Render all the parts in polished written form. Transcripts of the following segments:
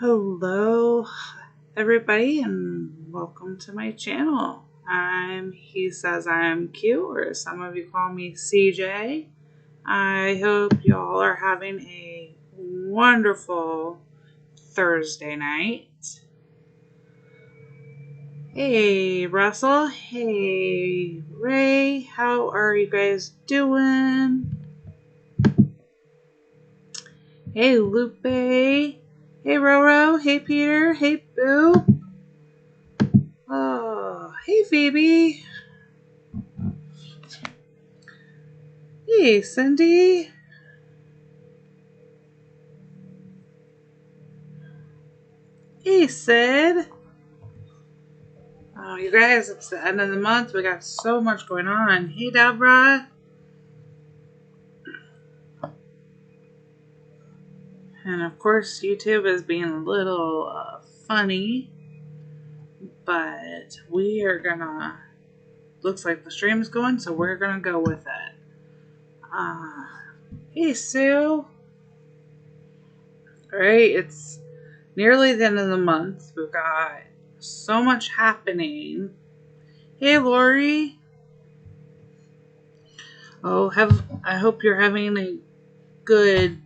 Hello, everybody, and welcome to my channel. He says I'm Q, or some of you call me CJ. I hope y'all are having a wonderful Thursday night. Hey, Russell. Hey, Ray. How are you guys doing? Hey, Lupe. Hey, Roro. Hey, Peter. Hey, Boo. Oh, hey, Phoebe. Hey, Cindy. Hey, Sid. Oh, you guys, it's the end of the month. We got so much going on. Hey, Deborah. And of course, YouTube is being a little funny. But we are gonna. Looks like the stream's going, so we're gonna go with it. Hey, Sue. Alright, it's nearly the end of the month. We've got so much happening. Hey, Lori. Oh, I hope you're having a good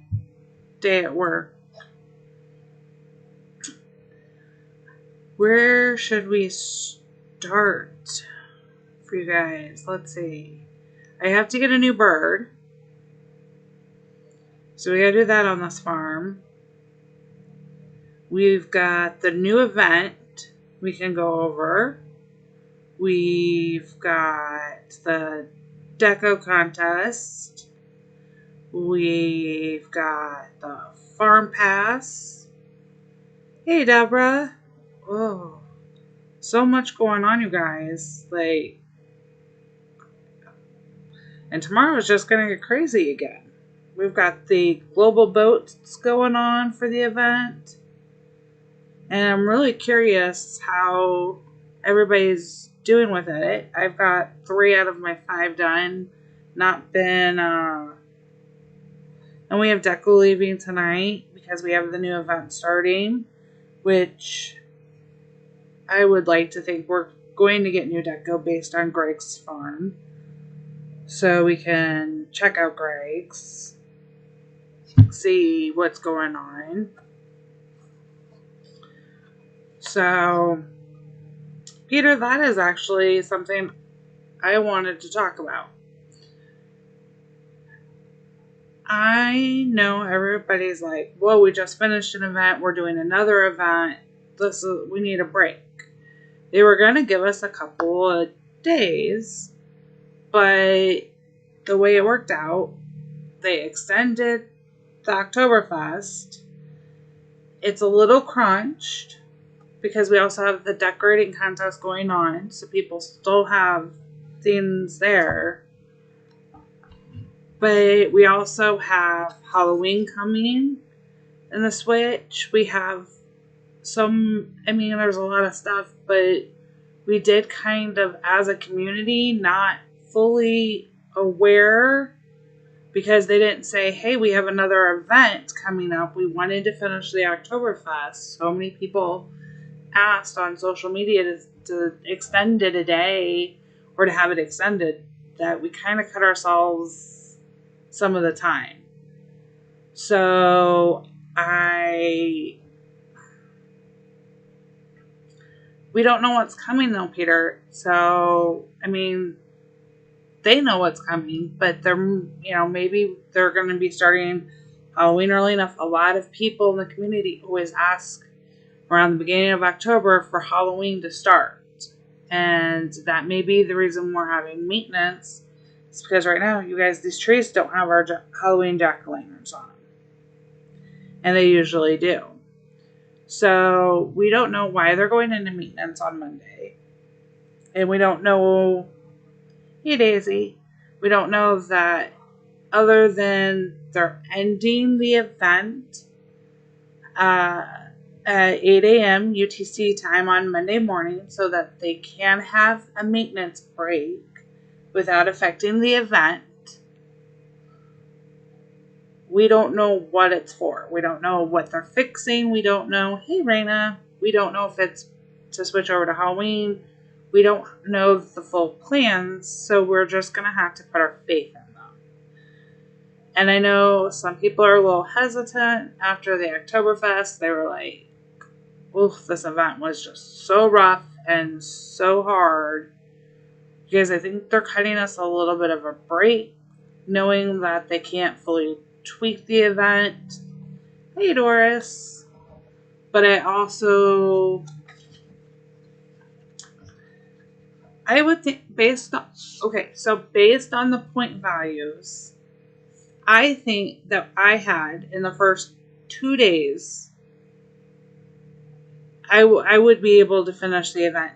day at work. Where should we start for you guys? Let's see. I have to get a new bird. So we gotta do that on this farm. We've got the new event we can go over. We've got the deco contest. We've got the farm pass. Hey, Deborah. Oh, so much going on, you guys. And tomorrow is just going to get crazy again. We've got the global boats going on for the event. And I'm really curious how everybody's doing with it. I've got 3 out of my 5 done. And we have Deco leaving tonight because we have the new event starting, which I would like to think we're going to get new Deco based on Greg's farm. So we can check out Greg's, see what's going on. So, Peter, that is actually something I wanted to talk about. I know everybody's like, whoa, we just finished an event, we're doing another event, we need a break. They were going to give us a couple of days, but the way it worked out, they extended the Oktoberfest. It's a little crunched because we also have the decorating contest going on, so people still have things there. But we also have Halloween coming in the Switch. We have there's a lot of stuff, but we did kind of, as a community, not fully aware because they didn't say, hey, we have another event coming up. We wanted to finish the Oktoberfest. So many people asked on social media to extend it a day or to have it extended that we kind of cut ourselves some of the time. So we don't know what's coming though, Peter. So, they know what's coming, but maybe they're going to be starting Halloween early enough. A lot of people in the community always ask around the beginning of October for Halloween to start. And that may be the reason we're having maintenance. It's because right now, you guys, these trees don't have our Halloween jack-o'-lanterns on them. And they usually do. So we don't know why they're going into maintenance on Monday. And we don't know... Hey, Daisy. We don't know that other than they're ending the event at 8 a.m. UTC time on Monday morning so that they can have a maintenance break without affecting the event. we don't know what it's for. We don't know what they're fixing. We don't know, hey, Raina, we don't know if it's to switch over to Halloween. We don't know the full plans, so we're just going to have to put our faith in them. And I know some people are a little hesitant after the Oktoberfest. They were like, oof, this event was just so rough and so hard. Because I think they're cutting us a little bit of a break, knowing that they can't fully tweak the event. Hey, Doris. But I would think based on the point values, I think that I had in the first 2 days, I would be able to finish the event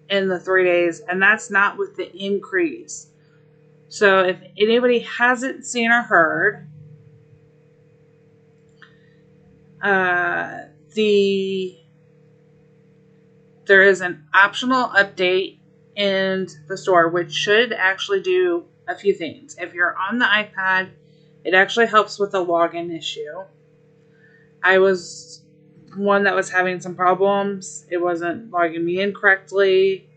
in the 3 days, and that's not with the increase. So if anybody hasn't seen or heard, there is an optional update in the store, which should actually do a few things. If you're on the iPad, it actually helps with the login issue. I was one that was having some problems. It wasn't logging me in correctly.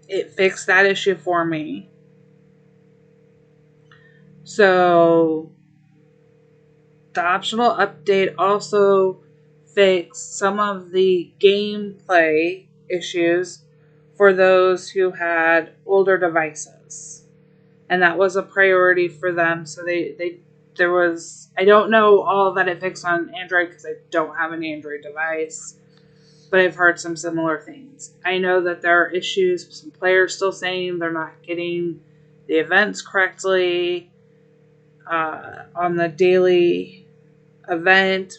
It fixed that issue for me. So the optional update also fixed some of the gameplay issues for those who had older devices. And that was a priority for them. So there was, I don't know all that it fixed on Android because I don't have an Android device, but I've heard some similar things. I know that there are issues, some players still saying they're not getting the events correctly on the daily event.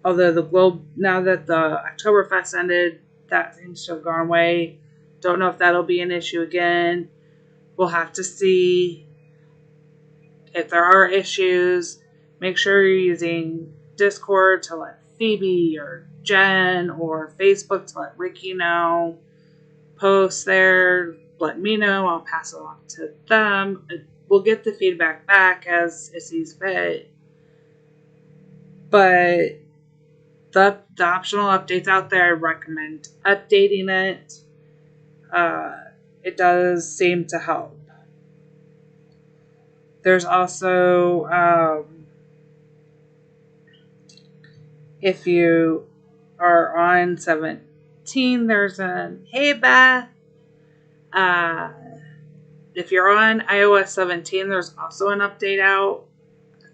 Although now that the Oktoberfest ended, that seems to have gone away. Don't know if that'll be an issue again. We'll have to see if there are issues. Make sure you're using Discord to let Phoebe or Jen or Facebook to let Ricky know. Post there, let me know. I'll pass it on to them. We'll get the feedback back as it sees fit. But the optional updates out there, I recommend updating it. It does seem to help. There's also, if you are on 17, there's an hey Beth. If you're on iOS 17, there's also an update out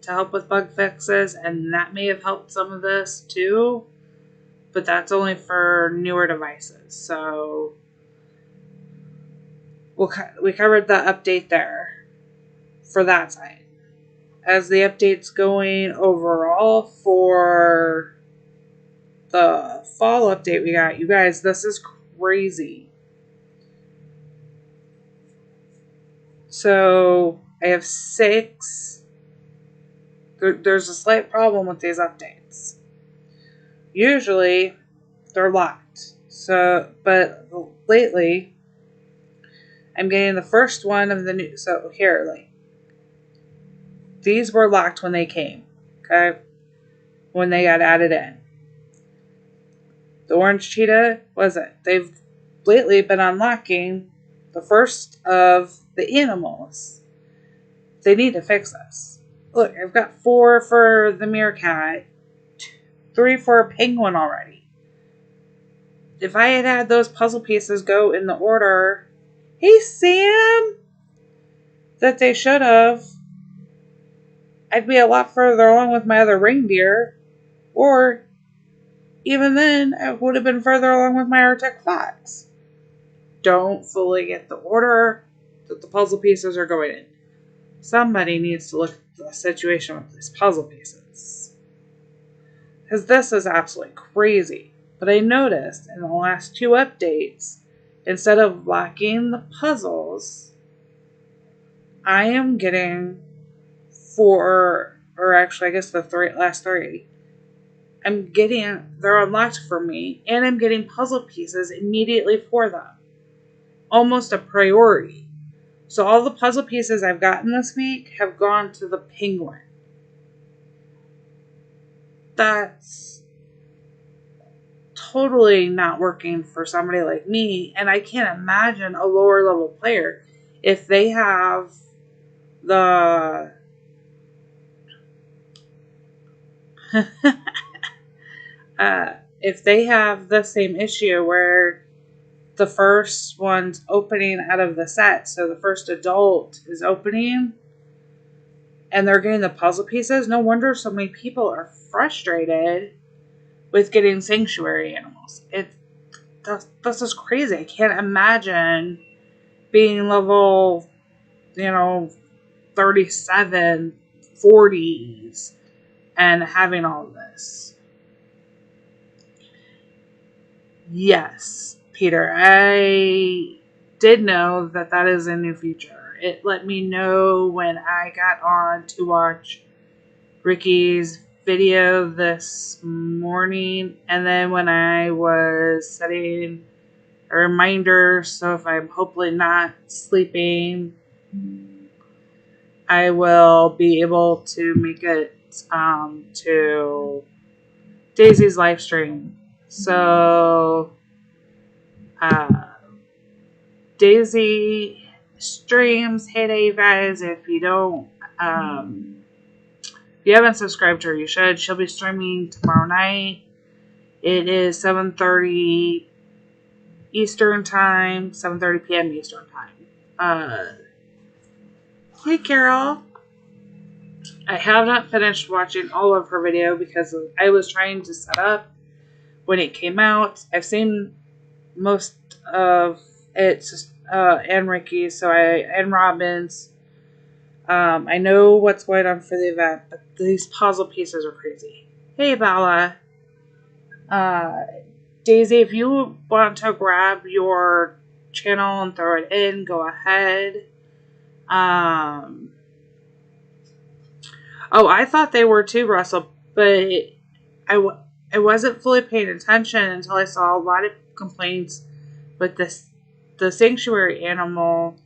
to help with bug fixes, and that may have helped some of this too, but that's only for newer devices. So we covered the update there for that side. As the update's going overall for the fall update we got, you guys, this is crazy. So I have 6. There's a slight problem with these updates. Usually they're locked. But lately I'm getting the first one of the new. So here, these were locked when they came. Okay, when they got added in. The orange cheetah wasn't. They've lately been unlocking the first of the animals. They need to fix this. Look, I've got 4 for the meerkat, 3 for a penguin already. If I had those puzzle pieces go in the order, hey Sam, that they should have, I'd be a lot further along with my other reindeer. Or even then, I would have been further along with my Arctic fox. Don't fully get the order that the puzzle pieces are going in. Somebody needs to look at the situation with these puzzle pieces. Because this is absolutely crazy. But I noticed in the last 2 updates, instead of locking the puzzles, I am getting 4, or actually I guess the last 3. They're unlocked for me, and I'm getting puzzle pieces immediately for them. Almost a priority. So all the puzzle pieces I've gotten this week have gone to the penguin. That's totally not working for somebody like me, and I can't imagine a lower level player if they have the if they have the same issue where the first one's opening out of the set, so the first adult is opening and they're getting the puzzle pieces. No wonder so many people are frustrated with getting sanctuary animals. That's just crazy. I can't imagine being level, 37, 40s, and having all this. Yes, Peter, I did know that is a new feature. It let me know when I got on to watch Ricky's video this morning, and then when I was setting a reminder, so if I'm hopefully not sleeping, I will be able to make it to Daisy's live stream. So, Daisy streams. Hey there, you guys. If you don't, if you haven't subscribed to her, you should. She'll be streaming tomorrow night. It is 7:30 Eastern time, 7:30 p.m. Eastern time. Hey, Carol. I have not finished watching all of her video because I was trying to set up when it came out. I've seen most of it, and Ricky, and Robin's. I know what's going on for the event, but these puzzle pieces are crazy. Hey, Bella. Daisy, if you want to grab your channel and throw it in, go ahead. I thought they were too, Russell, but I wasn't fully paying attention until I saw a lot of complaints with the sanctuary animal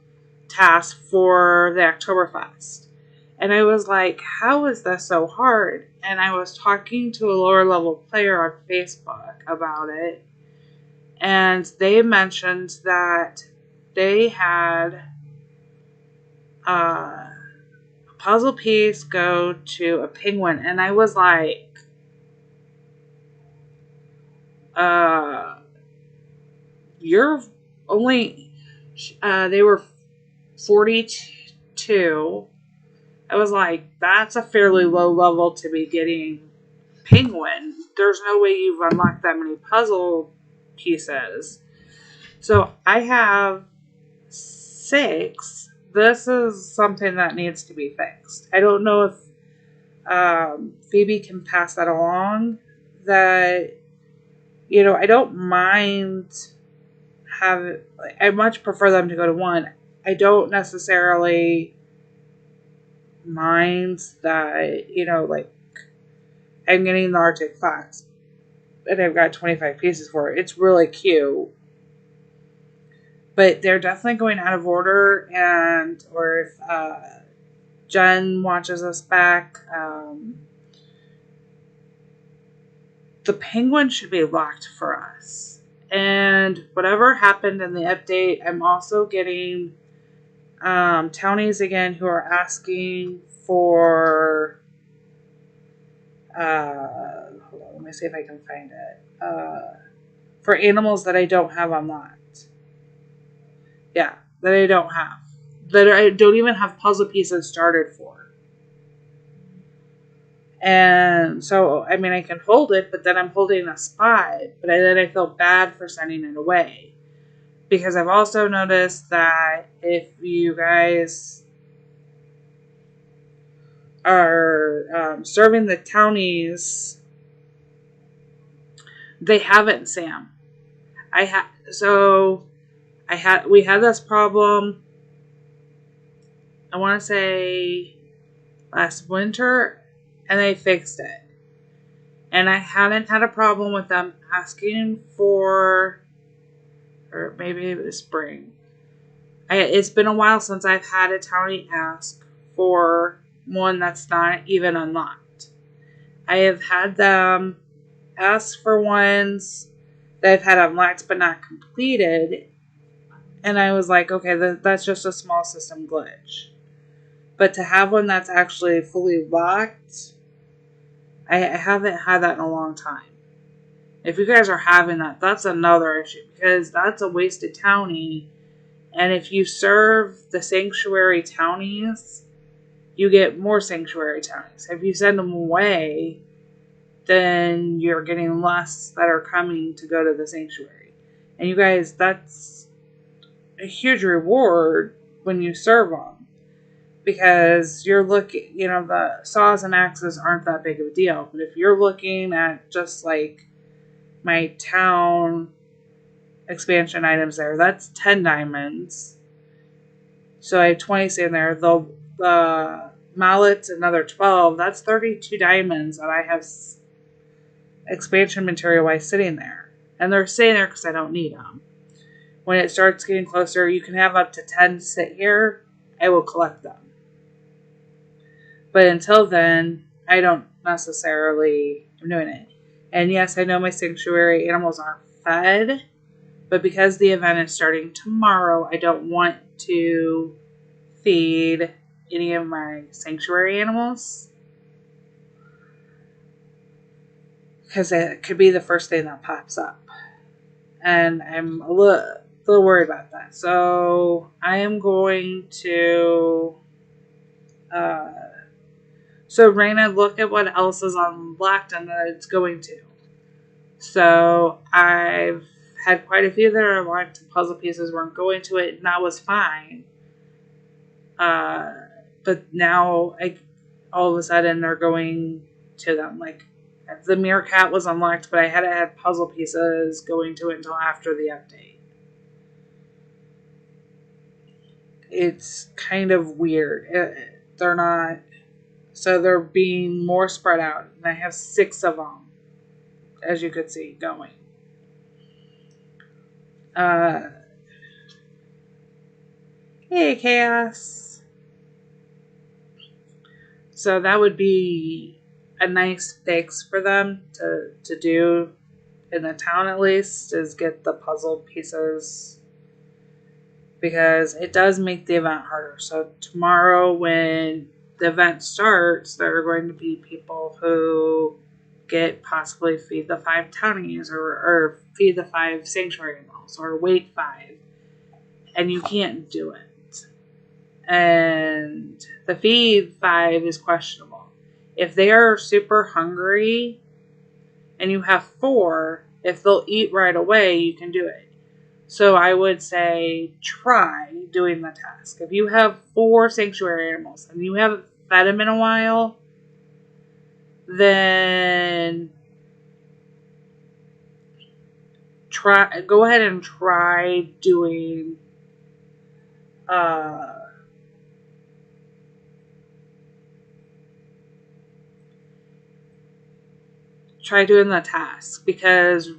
task for the Oktoberfest. And I was like, how is this so hard? And I was talking to a lower level player on Facebook about it. And they mentioned that they had a puzzle piece go to a penguin. And I was like, you're only, they were 42. I was like, that's a fairly low level to be getting penguin. There's no way you've unlocked that many puzzle pieces. So I have 6. This is something that needs to be fixed. I don't know if Phoebe can pass that along. That, I don't mind I much prefer them to go to 1. I don't necessarily mind that, I'm getting the Arctic Fox and I've got 25 pieces for it. It's really cute. But they're definitely going out of order, or if Jen watches us back, the penguin should be locked for us. And whatever happened in the update, I'm also getting townies again who are asking for hold on, let me see if I can find it. For animals that I don't have unlocked. Yeah, that I don't have. That I don't even have puzzle pieces started for. And so, I mean, I can hold it, but then I'm holding a spot. But then I feel bad for sending it away. Because I've also noticed that if you guys are serving the townies, they haven't, Sam. We had this problem, I want to say last winter, and they fixed it. And I hadn't had a problem with them asking for, or maybe it was spring, It's been a while since I've had a townie ask for one that's not even unlocked. I have had them ask for ones that I've had unlocked but not completed, and I was like, okay, that's just a small system glitch. But to have one that's actually fully locked, I haven't had that in a long time. If you guys are having that, that's another issue because that's a wasted townie. And if you serve the sanctuary townies, you get more sanctuary townies. If you send them away, then you're getting less that are coming to go to the sanctuary. And you guys, that's a huge reward when you serve them. Because you're looking, the saws and axes aren't that big of a deal. But if you're looking at just like my town expansion items there, that's 10 diamonds. So I have 20 sitting there. The mallets, another 12. That's 32 diamonds that I have expansion material wise sitting there. And they're sitting there because I don't need them. When it starts getting closer, you can have up to 10 sit here. I will collect them. But until then, I don't necessarily am doing it. And yes, I know my sanctuary animals aren't fed, but because the event is starting tomorrow, I don't want to feed any of my sanctuary animals. Because it could be the first thing that pops up. And I'm a little worried about that. So I am going to... So Raina, look at what else is unlocked and that it's going to. So I've had quite a few that are unlocked. Puzzle pieces weren't going to it, and that was fine. But now, all of a sudden, they're going to them. Like, the meerkat was unlocked, but I hadn't had puzzle pieces going to it until after the update. It's kind of weird. They're not... So they're being more spread out. And I have 6 of them, as you could see, going. Hey, Chaos. So that would be a nice fix for them to do in the town at least, is get the puzzle pieces. Because it does make the event harder. So tomorrow when the event starts, there are going to be people who get possibly feed the 5 townies or feed the 5 sanctuary animals or wait 5. And you can't do it. And the feed 5 is questionable. If they are super hungry and you have 4, if they'll eat right away, you can do it. So I would say try doing the task. If you have 4 sanctuary animals and you haven't fed them in a while, then go ahead and try doing the task, because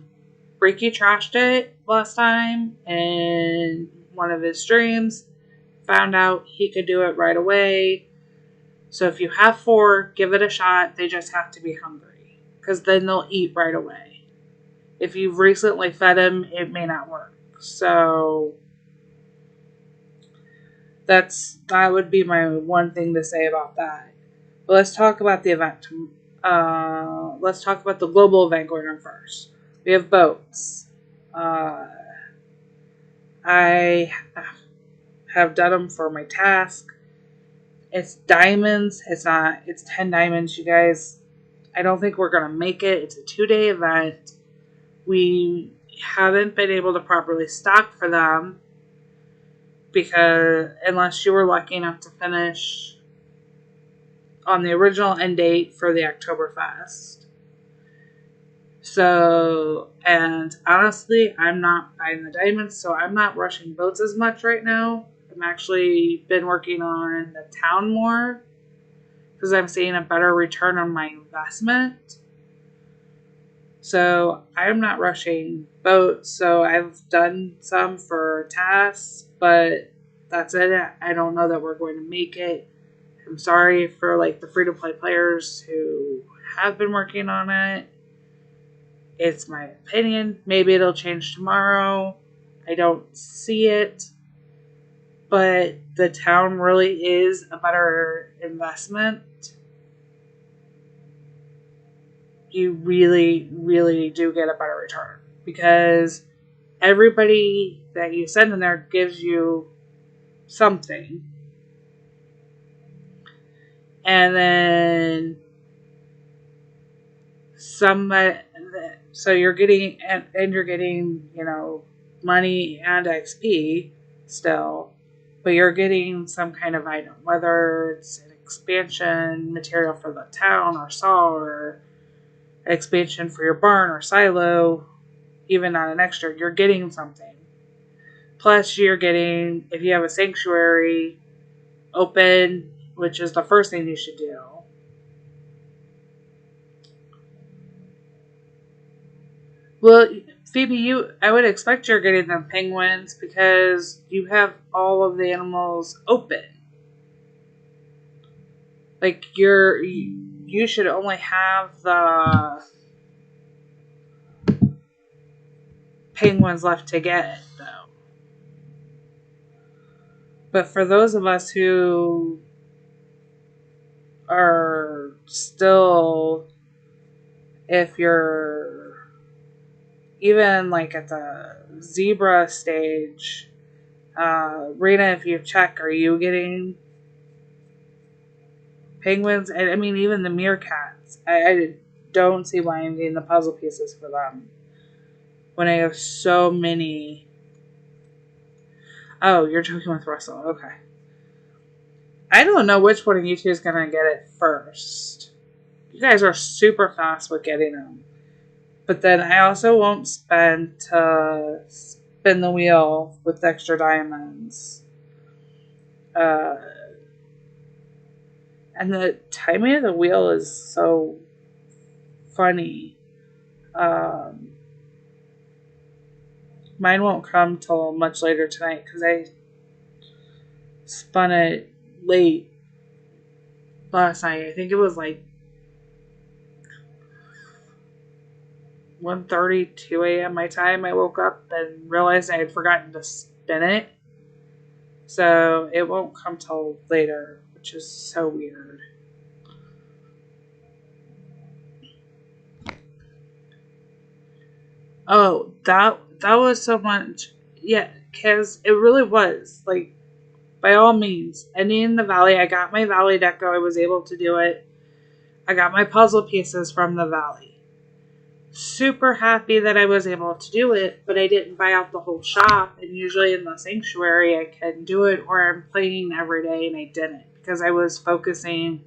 Ricky trashed it last time in one of his streams, found out he could do it right away. So if you have 4, give it a shot. They just have to be hungry, because then they'll eat right away. If you've recently fed them, it may not work. So that would be my one thing to say about that. But let's talk about the event. Let's talk about the global event going on first. We have boats. I have done them for my task. It's diamonds. It's 10 diamonds, you guys. I don't think we're going to make it. It's a 2-day event. We haven't been able to properly stock for them, because unless you were lucky enough to finish on the original end date for the Oktoberfest. So, and honestly, I'm not buying the diamonds, so I'm not rushing boats as much right now. I'm actually been working on the town more, because I'm seeing a better return on my investment. So I'm not rushing boats. So I've done some for tasks, but that's it. I don't know that we're going to make it. I'm sorry for like the free-to-play players who have been working on it. It's my opinion. Maybe it'll change tomorrow. I don't see it. But the town really is a better investment. You really, really do get a better return. Because everybody that you send in there gives you something. And then so you're getting, and you're getting, money and XP still, but you're getting some kind of item, whether it's an expansion material for the town or saw, or an expansion for your barn or silo, even not an extra, you're getting something. Plus you're getting, if you have a sanctuary open, which is the first thing you should do. Well, Phoebe, I would expect you're getting them penguins because you have all of the animals open. Like you should only have the penguins left to get, though. But for those of us who are still, if you're even like at the zebra stage, Rena, if you check, are you getting penguins? I mean, even the meerkats. I don't see why I'm getting the puzzle pieces for them when I have so many. Oh, you're joking with Russell. Okay. I don't know which one of you two is going to get it first. You guys are super fast with getting them. But then I also won't spend to spin the wheel with extra diamonds. And the timing of the wheel is so funny. Mine won't come till much later tonight because I spun it late last night. I think it was like 1:30, 2 a.m. my time. I woke up and realized I had forgotten to spin it. So it won't come till later, which is so weird. Oh, that was so much. Yeah, because it really was. Like, by all means, ending the valley. I got my valley deco. I was able to do it. I got my puzzle pieces from the valley. Super happy that I was able to do it, but I didn't buy out the whole shop. And usually in the sanctuary, I can do it, or I'm playing every day, and I didn't because I was focusing.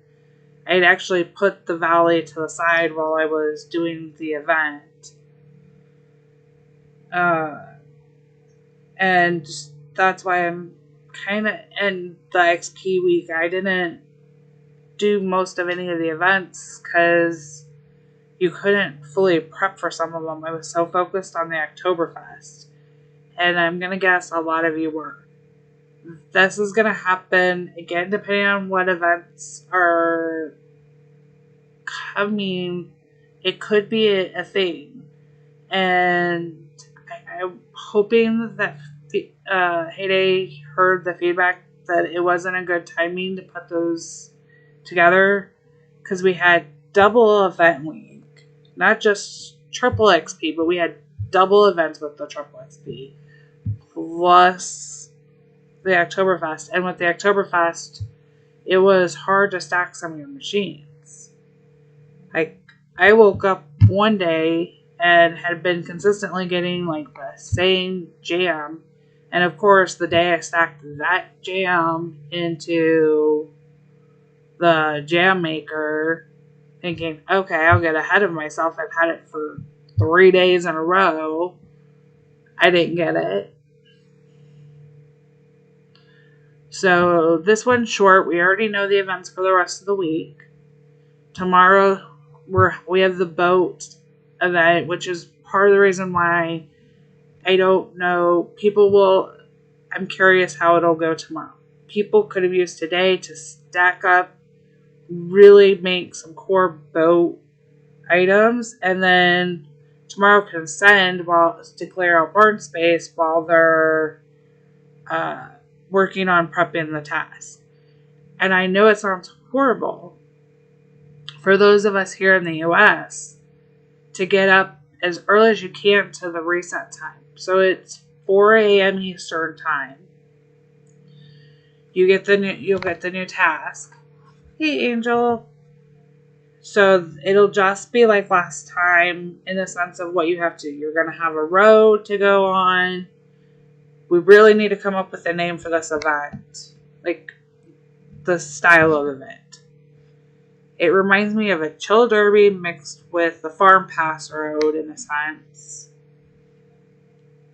I'd actually put the valley to the side while I was doing the event. And that's why I'm kind of in the XP week. I didn't do most of any of the events because you couldn't fully prep for some of them. I was so focused on the Oktoberfest. And I'm going to guess a lot of you were. This is going to happen, again, depending on what events are coming. It could be a thing. And I'm hoping that Heyday heard the feedback that it wasn't a good timing to put those together because we had double event week, not just triple XP, but we had double events with the triple XP plus the Oktoberfest. And with the Oktoberfest, it was hard to stack some of your machines. Like, I woke up one day and had been consistently getting like the same jam. And of course, the day I stacked that jam into the jam maker, thinking, okay, I'll get ahead of myself. I've had it for 3 days in a row. I didn't get it. So this one's short. We already know the events for the rest of the week. Tomorrow, we have the boat event, which is part of the reason why I don't know. People will I'm curious how it'll go tomorrow. People could have used today to stack up, really make some core boat items, and then tomorrow can send while to clear out burn space while they're working on prepping the task. And I know it sounds horrible for those of us here in the US to get up as early as you can to the reset time. So it's 4 a.m. Eastern time. You'll get the new task. Hey, Angel. So it'll just be like last time in the sense of what you have to. You're going to have a road to go on. We really need to come up with a name for this event. Like the style of event. It reminds me of a chill derby mixed with the farm pass road in a sense.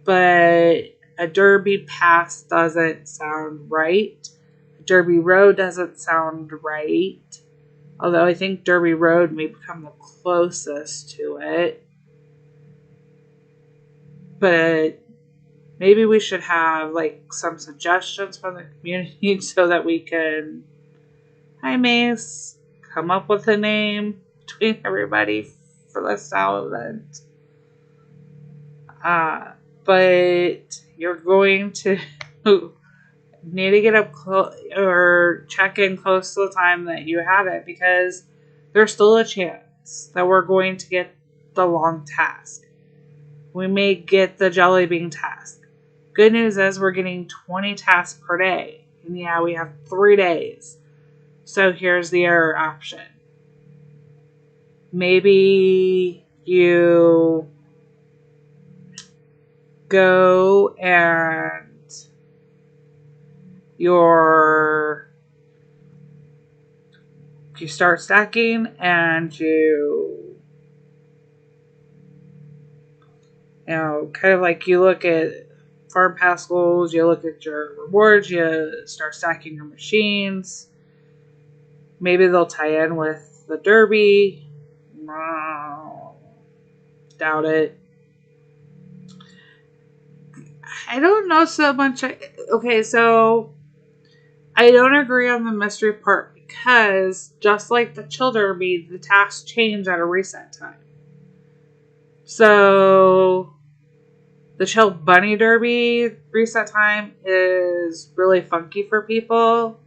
But a derby pass doesn't sound right. A derby road doesn't sound right. Although I think Derby Road may become the closest to it. But maybe we should have like some suggestions from the community so that we can, hi Mace, come up with a name between everybody for the style event. But you're going to need to get up or check in close to the time that you have it, because there's still a chance that we're going to get the long task. We may get the jelly bean task. Good news is we're getting 20 tasks per day. And yeah, we have 3 days. So here's the error option. Maybe you go and you start stacking and you kind of like you look at farm pass goals, you look at your rewards, you start stacking your machines. Maybe they'll tie in with the derby. No, doubt it. I don't know so much. Okay, so I don't agree on the mystery part because just like the chill derby, the tasks change at a reset time. So the chill bunny derby reset time is really funky for people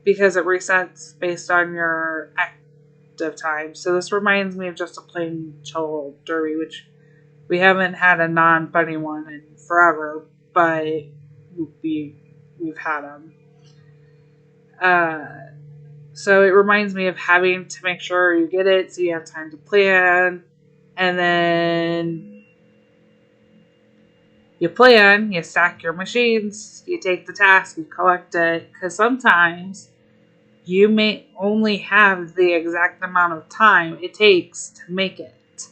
because it resets based on your active time. So this reminds me of just a plain chill derby, which we haven't had a non-bunny one in forever, but we've had them. So it reminds me of having to make sure you get it so you have time to plan. And then you plan, you stack your machines, you take the task, you collect it. Because sometimes you may only have the exact amount of time it takes to make it.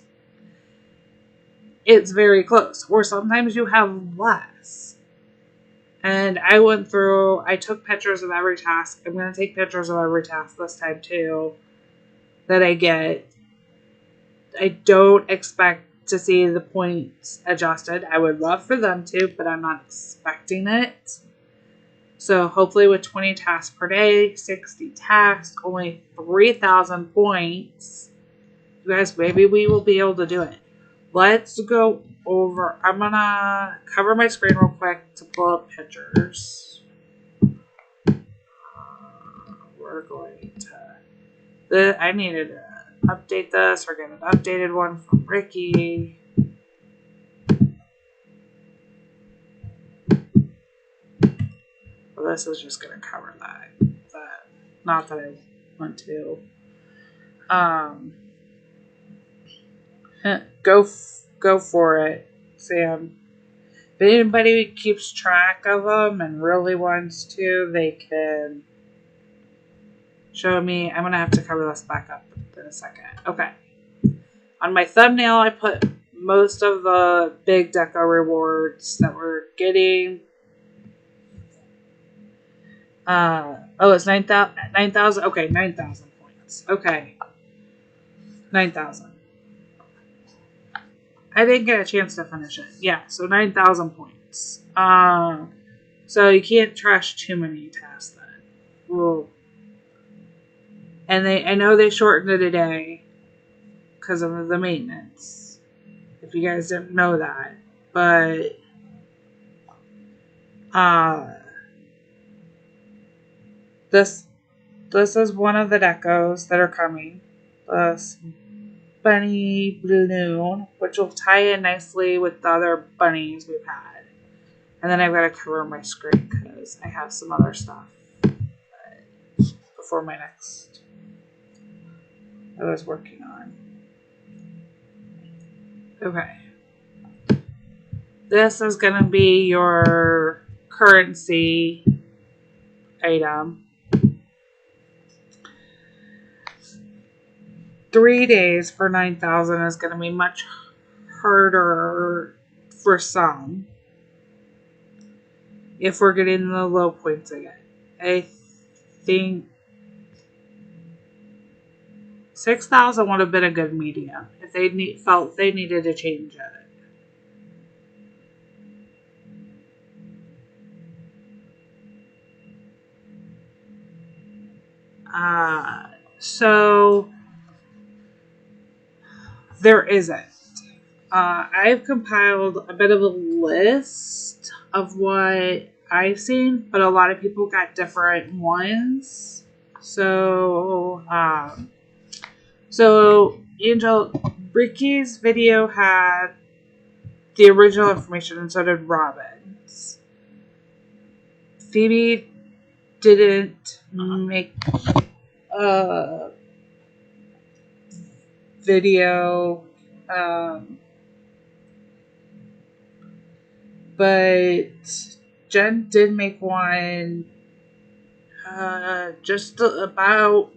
It's very close. Or sometimes you have less. And I took pictures of every task. I'm going to take pictures of every task this time too that I get. I don't expect to see the points adjusted. I would love for them to, but I'm not expecting it. So hopefully with 20 tasks per day, 60 tasks, only 3,000 points, you guys, maybe we will be able to do it. Let's go over. I'm going to cover my screen real quick to pull up pictures. We're going to... I needed to update this or get an updated one from Ricky. Well, this is just going to cover that. Not that I want to. Go for it, Sam. If anybody keeps track of them and really wants to, they can show me. I'm going to have to cover this back up in a second. Okay. On my thumbnail, I put most of the big deco rewards that we're getting. It's 9,000. Okay, 9,000 points. Okay. 9,000. I didn't get a chance to finish it. Yeah, so 9,000 points. So you can't trash too many tasks then. Well, and I know they shortened it a day because of the maintenance. If you guys didn't know that, but this is one of the decos that are coming. This bunny balloon, which will tie in nicely with the other bunnies we've had. And then I've got to cover my screen because I have some other stuff before my next I was working on. Okay. This is going to be your currency item. 3 days for 9,000 is going to be much harder for some if we're getting the low points again. I think 6,000 would have been a good medium if they felt they needed to change it. So there isn't. I've compiled a bit of a list of what I've seen, but a lot of people got different ones. So, Angel, Ricky's video had the original information, and so did Robin's. Phoebe didn't make a video, but Jen did make one just about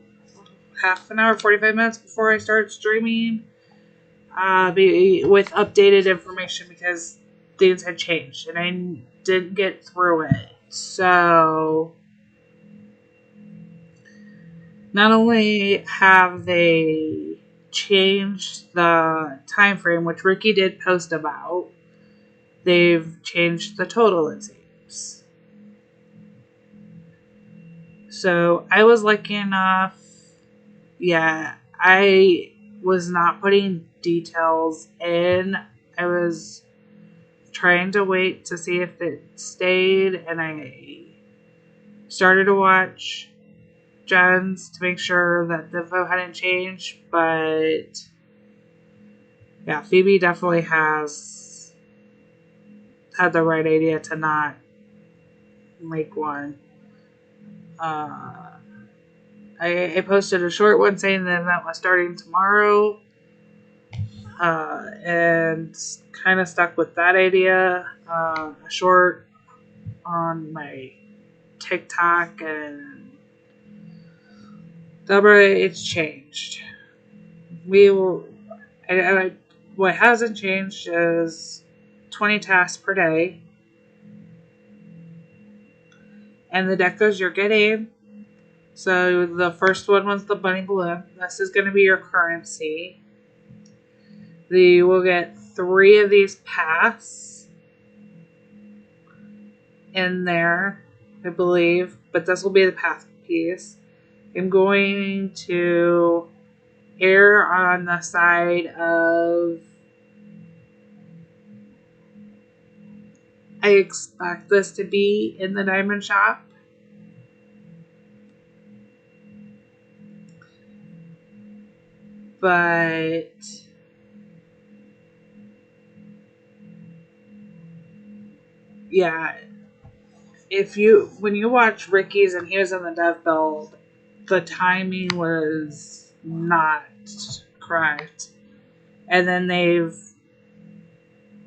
half an hour, 45 minutes before I started streaming, with updated information because things had changed and I didn't get through it. So not only have they changed the time frame, which Ricky did post about, they've changed the total, it seems. So I was lucky enough, I was not putting details in. I was trying to wait to see if it stayed, and I started to watch Jen's to make sure that the info hadn't changed, but yeah, Phoebe definitely has had the right idea to not make one. I posted a short one saying the event was starting tomorrow, and kind of stuck with that idea. A short on my TikTok, and Deborah, it's changed. We will. What hasn't changed is 20 tasks per day, and the decos you're getting. So the first one was the bunny balloon. This is going to be your currency. You will get 3 of these paths in there, I believe, but this will be the path piece. I'm going to err on the side of I expect this to be in the diamond shop. But yeah, when you watch Ricky's and he was in the dev build, the timing was not correct. And then they've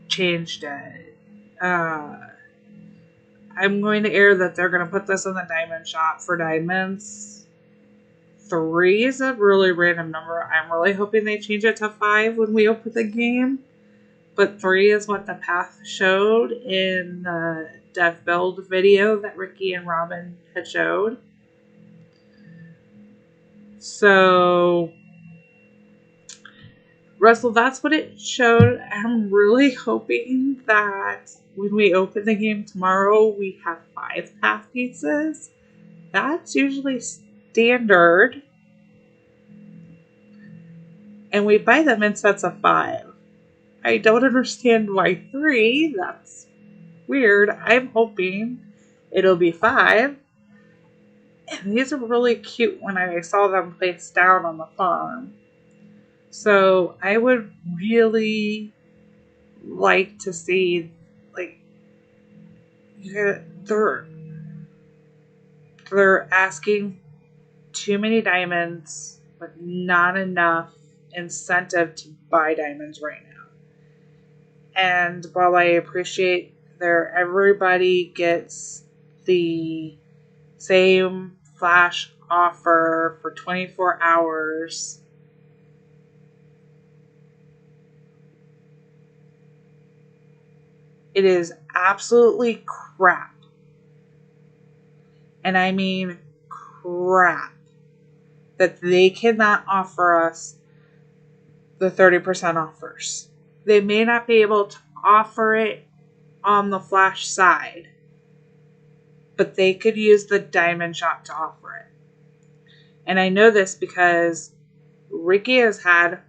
changed it. I'm going to err that they're going to put this in the diamond shop for diamonds. 3 is a really random number. I'm really hoping they change it to 5 when we open the game. But 3 is what the path showed in the dev build video that Ricky and Robin had showed. So Russell, that's what it showed. I'm really hoping that when we open the game tomorrow, we have 5 path pieces. That's usually standard. And we buy them in sets of 5. I don't understand why 3. That's weird. I'm hoping it'll be 5. And these are really cute when I saw them placed down on the farm. So I would really like to see, like, they're asking too many diamonds, but not enough incentive to buy diamonds right now. And while I appreciate everybody gets the same flash offer for 24 hours, it is absolutely crap. And I mean crap that they cannot offer us the 30% offers. They may not be able to offer it on the Flash side, but they could use the Diamond Shop to offer it. And I know this because Ricky has had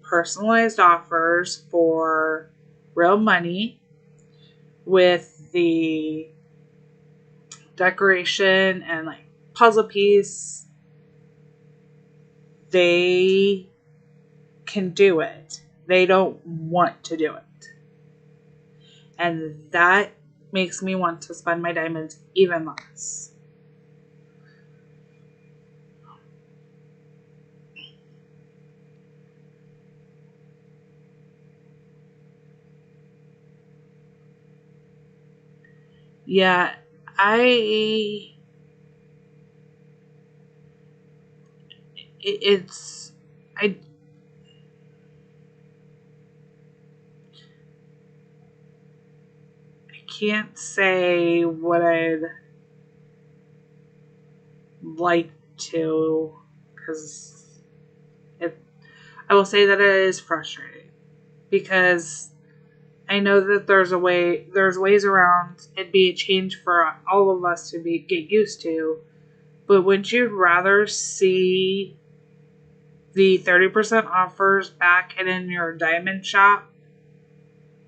personalized offers for real money with the decoration and like puzzle piece. They can do it. They don't want to do it. And that makes me want to spend my diamonds even less. Yeah, it's, I can't say what I'd like to, because I will say that it is frustrating because I know that there's ways around it'd be a change for all of us to get used to, but wouldn't you rather see the 30% offers back and in your diamond shop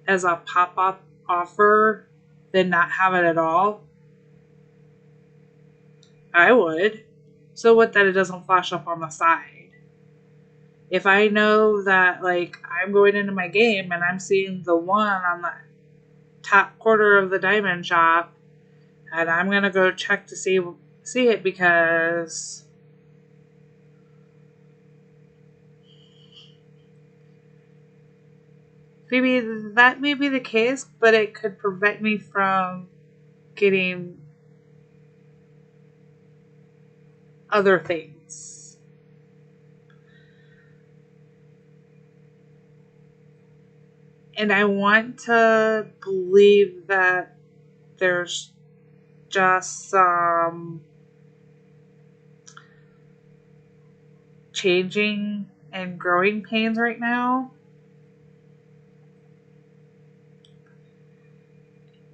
as a pop-up offer than not have it at all? I would. So what, that it doesn't flash up on the side? If I know that, like, I'm going into my game and I'm seeing the one on the top quarter of the diamond shop, and I'm gonna go check to see it because maybe that may be the case, but it could prevent me from getting other things. And I want to believe that there's just some changing and growing pains right now.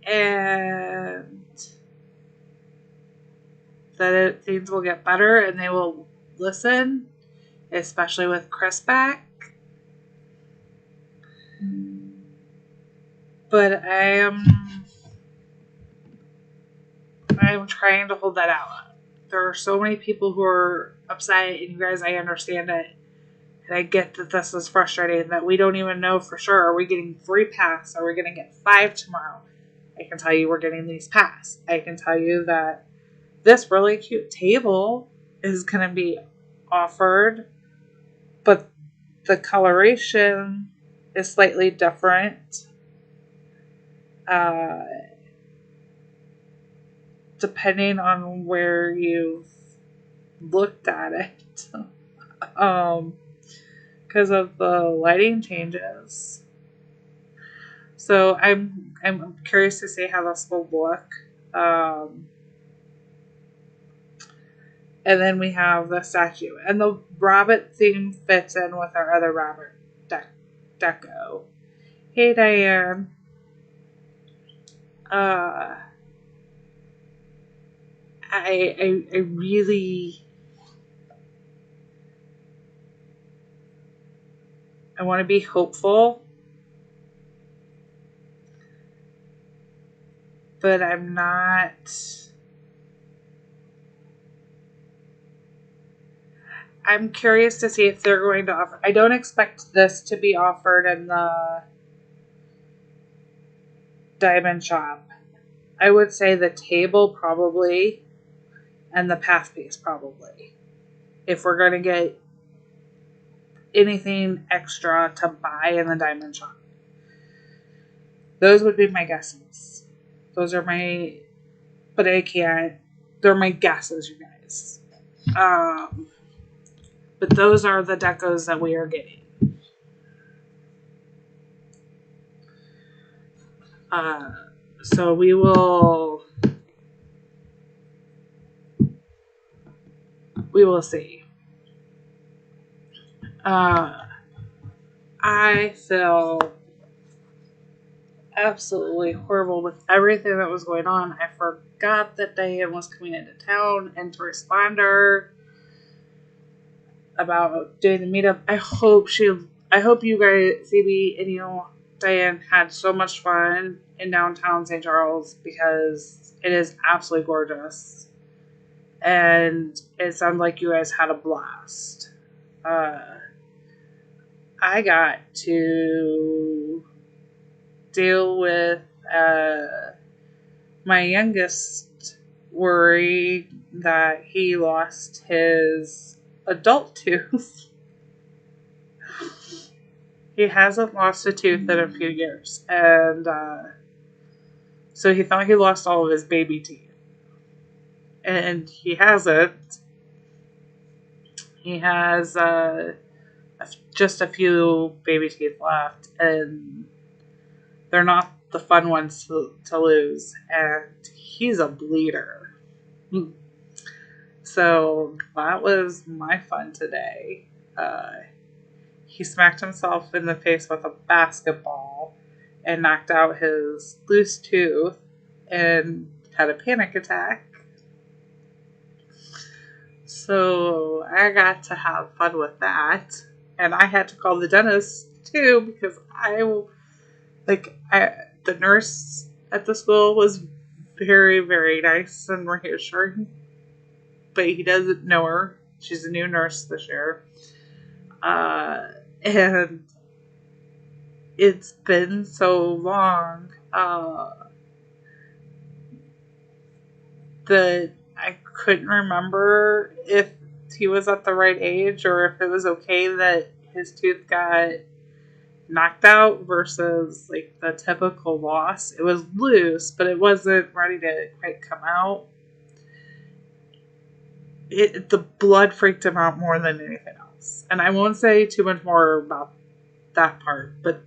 And that things will get better and they will listen, especially with Chris back. But I'm trying to hold that out. There are so many people who are upset, and you guys, I understand it. And I get that this is frustrating, that we don't even know for sure. Are we getting 3 paths? Are we going to get 5 tomorrow? I can tell you we're getting these paths. I can tell you that this really cute table is going to be offered, but the coloration is slightly different. Depending on where you've looked at it. Because of the lighting changes. So I'm curious to see how this will look. And then we have the statue. And the rabbit theme fits in with our other rabbit deco. Hey, Diane. I really, I want to be hopeful, but I'm not. I'm curious to see if they're going to offer. I don't expect this to be offered in the Diamond Shop. I would say the table probably, and the path piece probably. If we're going to get anything extra to buy in the Diamond Shop, those would be my guesses. Those are my, but I can't. They're my guesses, you guys. But those are the decos that we are getting. So we will see. I feel absolutely horrible with everything that was going on. I forgot that Diane was coming into town and to respond to her about doing the meetup. I hope you guys, Phoebe and you, Diane, had so much fun in downtown St. Charles because it is absolutely gorgeous. And it sounds like you guys had a blast. I got to deal with my youngest worry that he lost his adult tooth. He hasn't lost a tooth in a few years. And so he thought he lost all of his baby teeth. And he hasn't. He has just a few baby teeth left. And they're not the fun ones to lose. And he's a bleeder. So that was my fun today. He smacked himself in the face with a basketball and knocked out his loose tooth and had a panic attack. So I got to have fun with that. And I had to call the dentist too because the nurse at the school was very, very nice and reassuring. But he doesn't know her. She's a new nurse this year. And it's been so long that I couldn't remember if he was at the right age or if it was okay that his tooth got knocked out versus like the typical loss. It was loose, but it wasn't ready to quite come out. The blood freaked him out more than anything else. And I won't say too much more about that part, but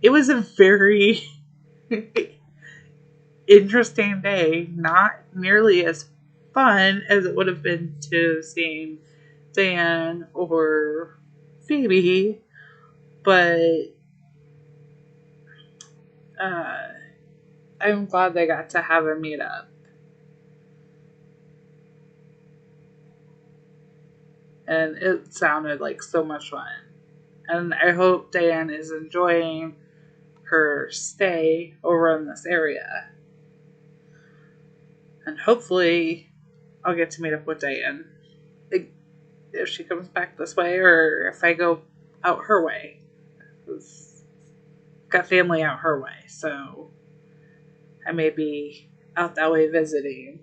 it was a very interesting day. Not nearly as fun as it would have been to seeing Dan or Phoebe, but I'm glad they got to have a meetup. And it sounded like so much fun. And I hope Diane is enjoying her stay over in this area. And hopefully I'll get to meet up with Diane if she comes back this way or if I go out her way. Got family out her way, so I may be out that way visiting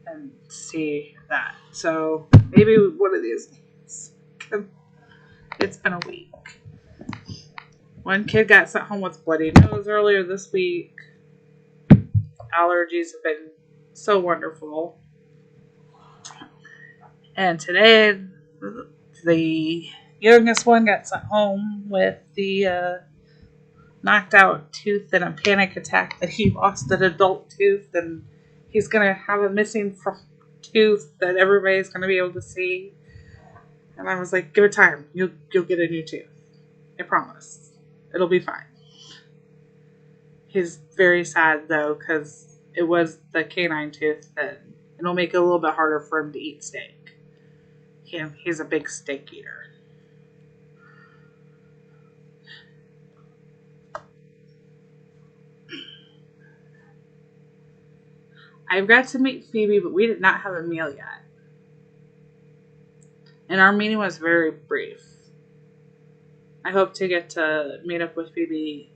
and see that. So maybe one of these days. It's been a week. One kid got sent home with bloody nose earlier this week. Allergies have been so wonderful. And today, the youngest one got sent home with the knocked out tooth and a panic attack that he lost an adult tooth and he's going to have a missing tooth that everybody's going to be able to see. And I was like, give it time. You'll get a new tooth. I promise. It'll be fine. He's very sad, though, because it was the canine tooth that it'll make it a little bit harder for him to eat steak. He's a big steak eater. I've got to meet Phoebe, but we did not have a meal yet. And our meeting was very brief. I hope to get to meet up with Phoebe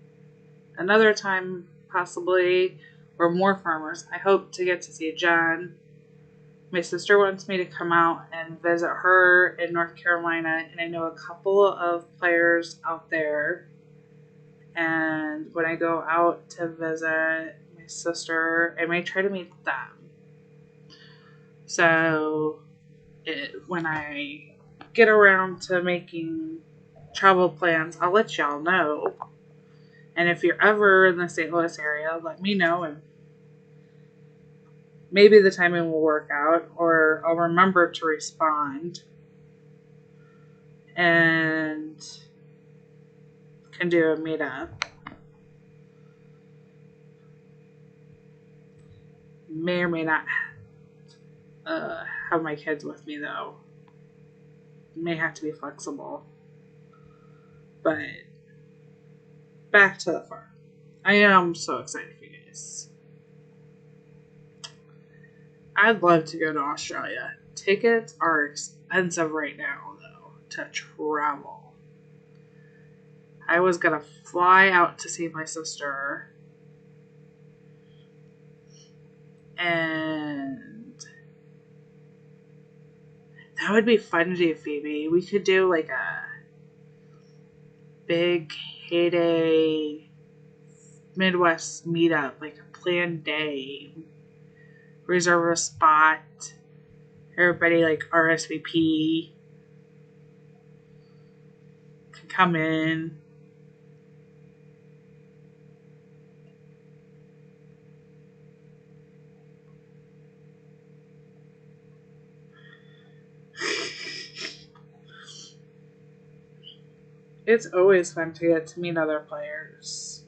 another time, possibly, or more farmers. I hope to get to see Jen. My sister wants me to come out and visit her in North Carolina, and I know a couple of players out there. And when I go out to visit my sister, I may try to meet them. So when I get around to making travel plans, I'll let y'all know. And if you're ever in the St. Louis area, let me know, and maybe the timing will work out, or I'll remember to respond and can do a meetup. May or may not have my kids with me, though. May have to be flexible. But back to the farm. I am so excited for you guys. I'd love to go to Australia. Tickets are expensive right now, though, to travel. I was going to fly out to see my sister. And that would be fun to do, Phoebe. We could do like a big heyday Midwest meetup, like a planned day. Reserve a spot. Everybody like RSVP can come in. It's always fun to get to meet other players.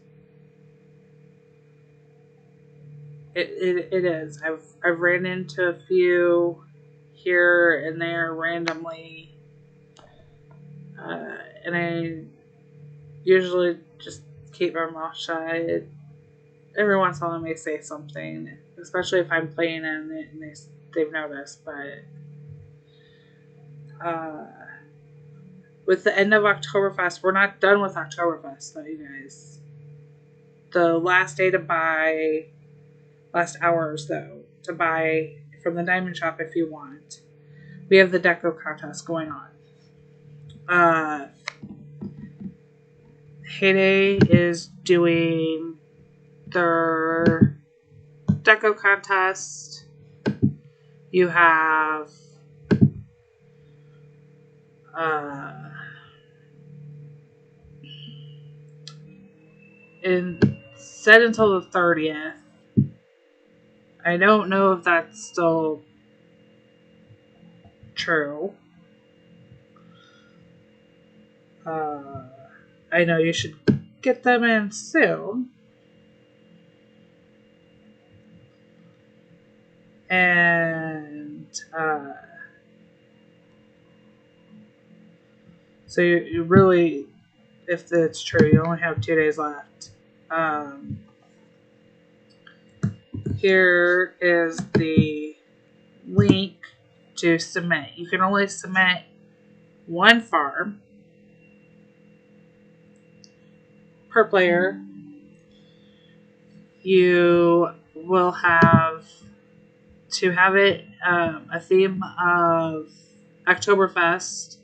It is. I've ran into a few here and there randomly, and I usually just keep my mouth shut. Every once in a while, I may say something, especially if I'm playing in it and they've noticed. But with the end of Oktoberfest, we're not done with Oktoberfest, though, you guys. The last day to buy, last hours, though, to buy from the Diamond Shop if you want. We have the deco contest going on. Heyday is doing their deco contest. You have set until the 30th. I don't know if that's still true. I know you should get them in soon. And so you really, if it's true, you only have 2 days left. Here is the link to submit. You can only submit one farm per player. You will have to have it a theme of Oktoberfest,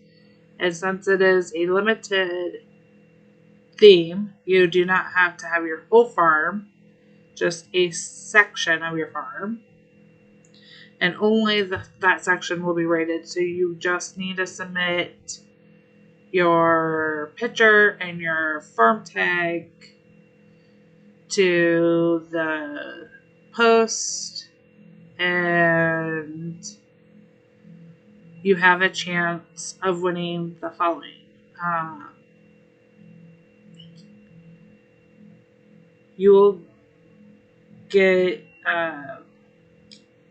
and since it is a limited theme, you do not have to have your whole farm, just a section of your farm, and only that section will be rated. So you just need to submit your picture and your farm tag to the post, and you have a chance of winning the following. you will get,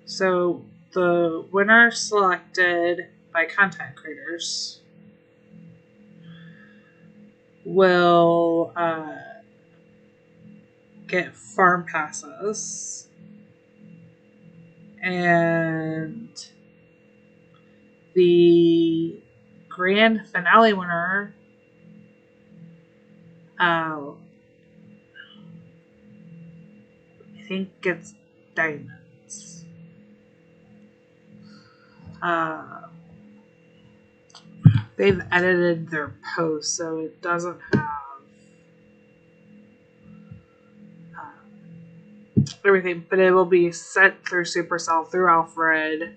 so the winner selected by content creators will get farm passes, and the grand finale winner I think gets diamonds. They've edited their post so it doesn't have everything, but it will be sent through Supercell through Alfred.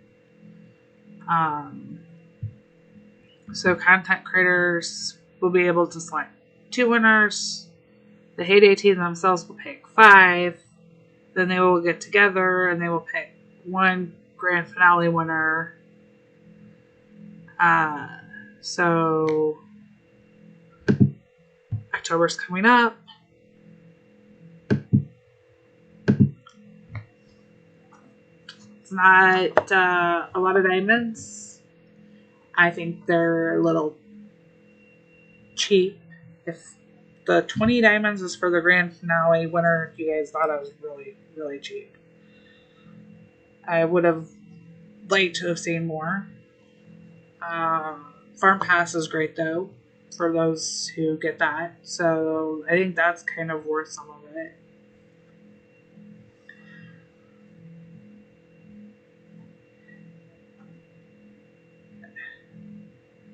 So content creators will be able to select 2 winners. The Heyday team themselves will pick 5. Then they will get together and they will pick 1 grand finale winner. So October's coming up. It's not a lot of diamonds. I think they're a little cheap. If the 20 diamonds is for the grand finale winner, if you guys thought I was really, really cheap. I would have liked to have seen more. Farm Pass is great though for those who get that. So I think that's kind of worth some of it.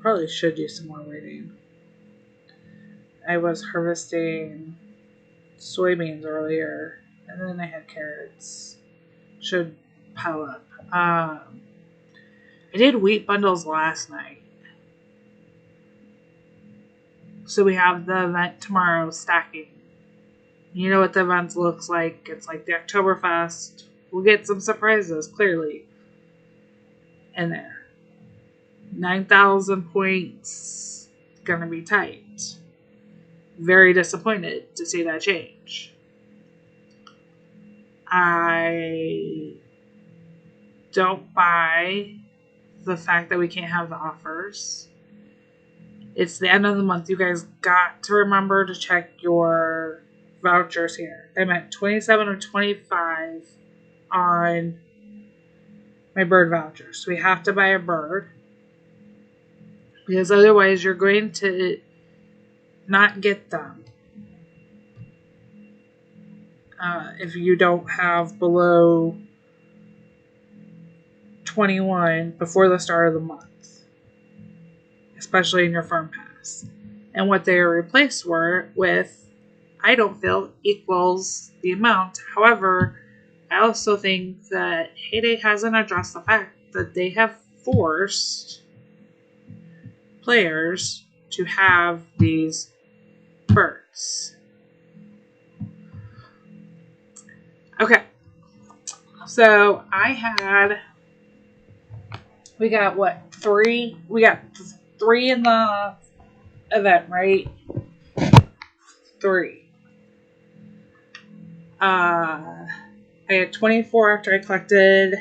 Probably should do some more waiting. I was harvesting soybeans earlier, and then I had carrots. Should pile up. I did wheat bundles last night. So we have the event tomorrow, stacking. You know what the event looks like. It's like the Oktoberfest. We'll get some surprises, clearly, in there. 9,000 points. Gonna be tight. Very disappointed to see that change. I don't buy the fact that we can't have the offers. It's the end of the month. You guys got to remember to check your vouchers here. I'm at 27 of 25 on my bird vouchers. So we have to buy a bird. Because otherwise you're going to not get them. If you don't have below 21 before the start of the month. Especially in your farm pass. And what they are replaced with, I don't feel, equals the amount. However, I also think that Heyday hasn't addressed the fact that they have forced players to have these birds. Okay. So we got what? 3? We got 3 in the event, right? 3. I had 24 after I collected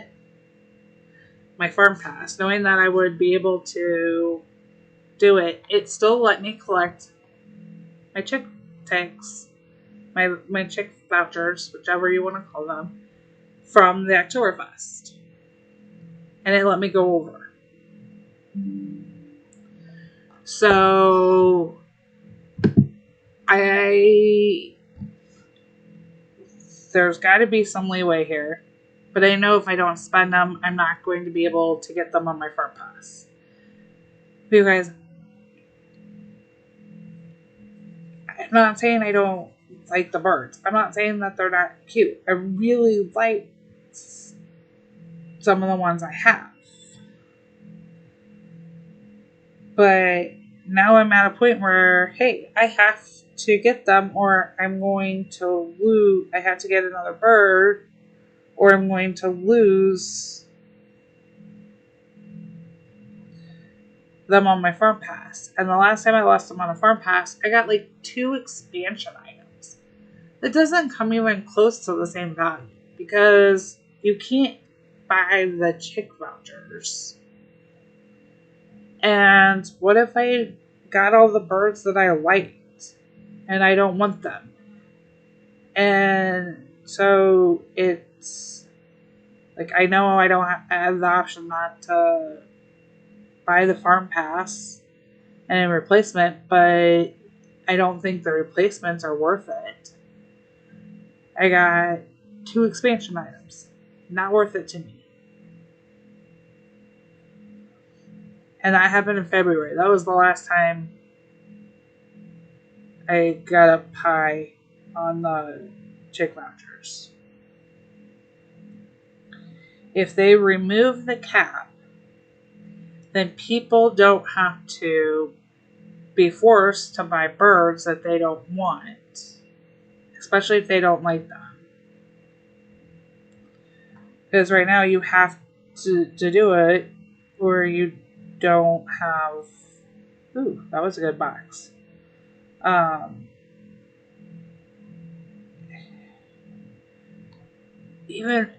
my farm pass. Knowing that I would be able to do it, it still let me collect my chick tanks, my chick vouchers, whichever you want to call them, from the Oktoberfest. And it let me go over. So there's got to be some leeway here. But I know if I don't spend them, I'm not going to be able to get them on my farm pass. You guys, I'm not saying I don't like the birds. I'm not saying that they're not cute. I really like some of the ones I have. But now I'm at a point where, hey, I have to get them or I'm going to lose. I have to get another bird or I'm going to lose them on my farm pass. And the last time I lost them on a farm pass, I got like 2 expansion items. it doesn't come even close to the same value because you can't buy the chick vouchers. And what if I got all the birds that I liked and I don't want them? And so it's like, I know I don't have the option not to buy the farm pass and a replacement, but I don't think the replacements are worth it. I got 2 expansion items. Not worth it to me. And that happened in February. That was the last time I got up high on the chick vouchers. If they remove the cap, then people don't have to be forced to buy birds that they don't want, especially if they don't like them. Because right now you have to do it, or you don't have. Ooh, that was a good box. Even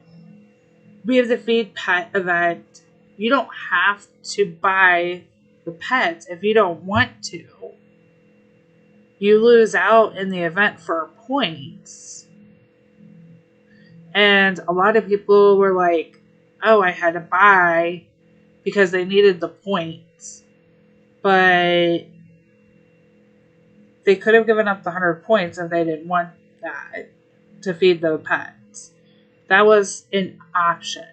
we have the feed pet event. You don't have to buy the pets if you don't want to. You lose out in the event for points. And a lot of people were like, oh, I had to buy because they needed the points. But they could have given up the 100 points if they didn't want that to feed the pets. That was an option.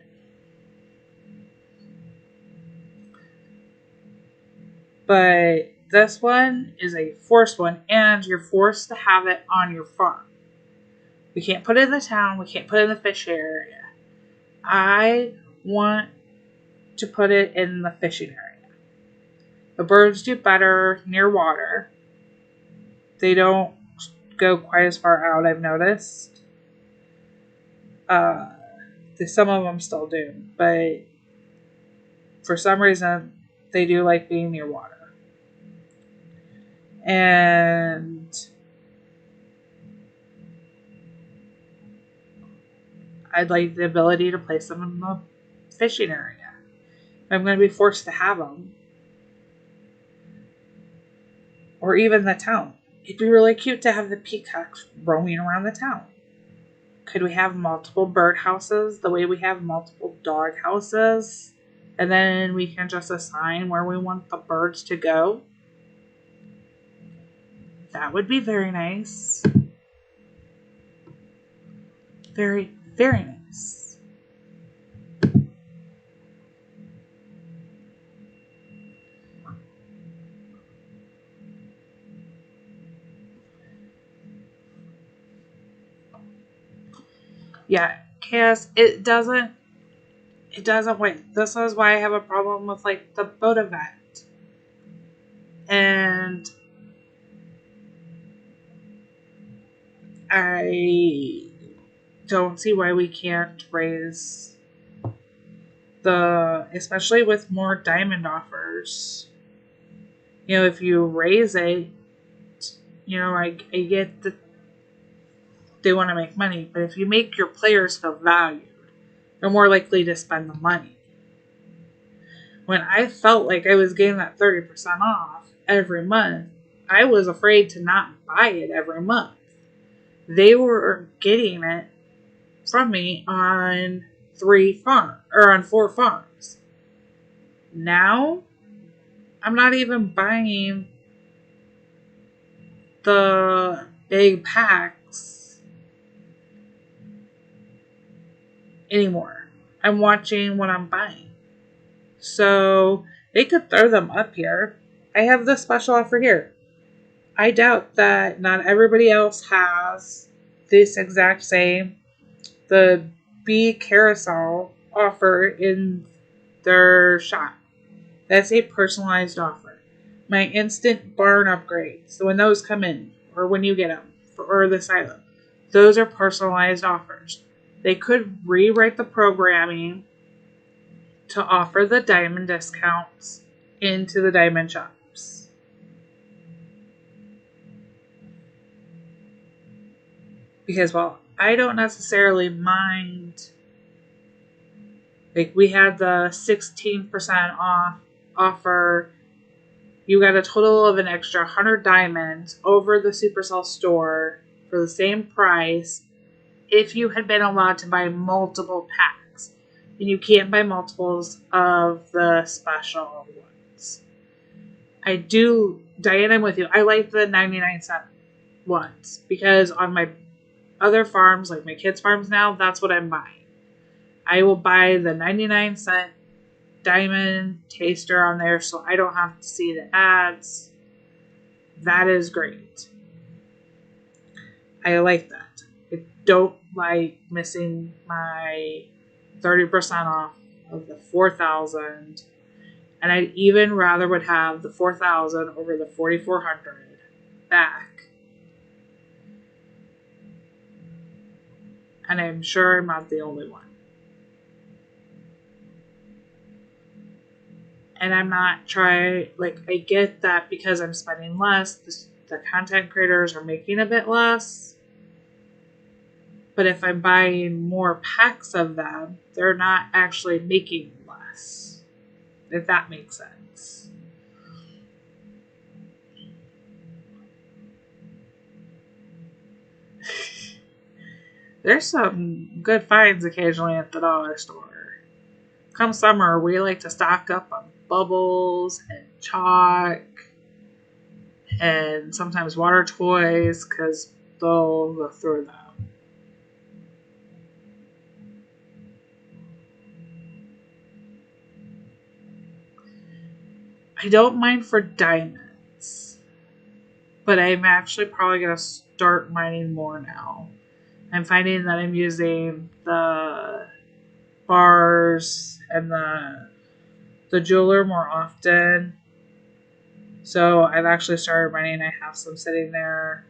But this one is a forced one, and you're forced to have it on your farm. We can't put it in the town. We can't put it in the fish area. I want to put it in the fishing area. The birds do better near water. They don't go quite as far out, I've noticed. Some of them still do, but for some reason, they do like being near water. And I'd like the ability to place them in the fishing area. I'm going to be forced to have them. Or even the town. It'd be really cute to have the peacocks roaming around the town. Could we have multiple bird houses the way we have multiple dog houses? And then we can just assign where we want the birds to go? That would be very nice. Very, very nice. Yeah, Chaos, it doesn't wait. This is why I have a problem with like the boat event. And I don't see why we can't raise especially with more diamond offers. You know, if you raise it, you know, I get that they want to make money, but if you make your players feel valued, they're more likely to spend the money. When I felt like I was getting that 30% off every month, I was afraid to not buy it every month. They were getting it from me on 4 farms. Now, I'm not even buying the big packs anymore. I'm watching what I'm buying. So, they could throw them up here. I have the special offer here. I doubt that not everybody else has this exact same, the bee carousel offer in their shop. That's a personalized offer. My instant barn upgrade. So when those come in, or when you get them, or the silo, those are personalized offers. They could rewrite the programming to offer the diamond discounts into the diamond shops. Because while I don't necessarily mind, like we had the 16% off offer, you got a total of an extra 100 diamonds over the Supercell store for the same price if you had been allowed to buy multiple packs. And you can't buy multiples of the special ones. Diane, I'm with you. I like the 99-cent ones because on my other farms, like my kids' farms now, that's what I'm buying. I will buy the 99-cent diamond taster on there so I don't have to see the ads. That is great. I like that. I don't like missing my 30% off of the 4,000. And I'd even rather would have the 4,000 over the 4,400 back. And I'm sure I'm not the only one. And I'm not I get that because I'm spending less, the content creators are making a bit less. But if I'm buying more packs of them, they're not actually making less. If that makes sense. There's some good finds occasionally at the dollar store. Come summer, we like to stock up on bubbles and chalk and sometimes water toys because they'll go through them. I don't mind for diamonds, but I'm actually probably going to start mining more now. I'm finding that I'm using the bars and the jeweler more often. So I've actually started mining. I have some sitting there.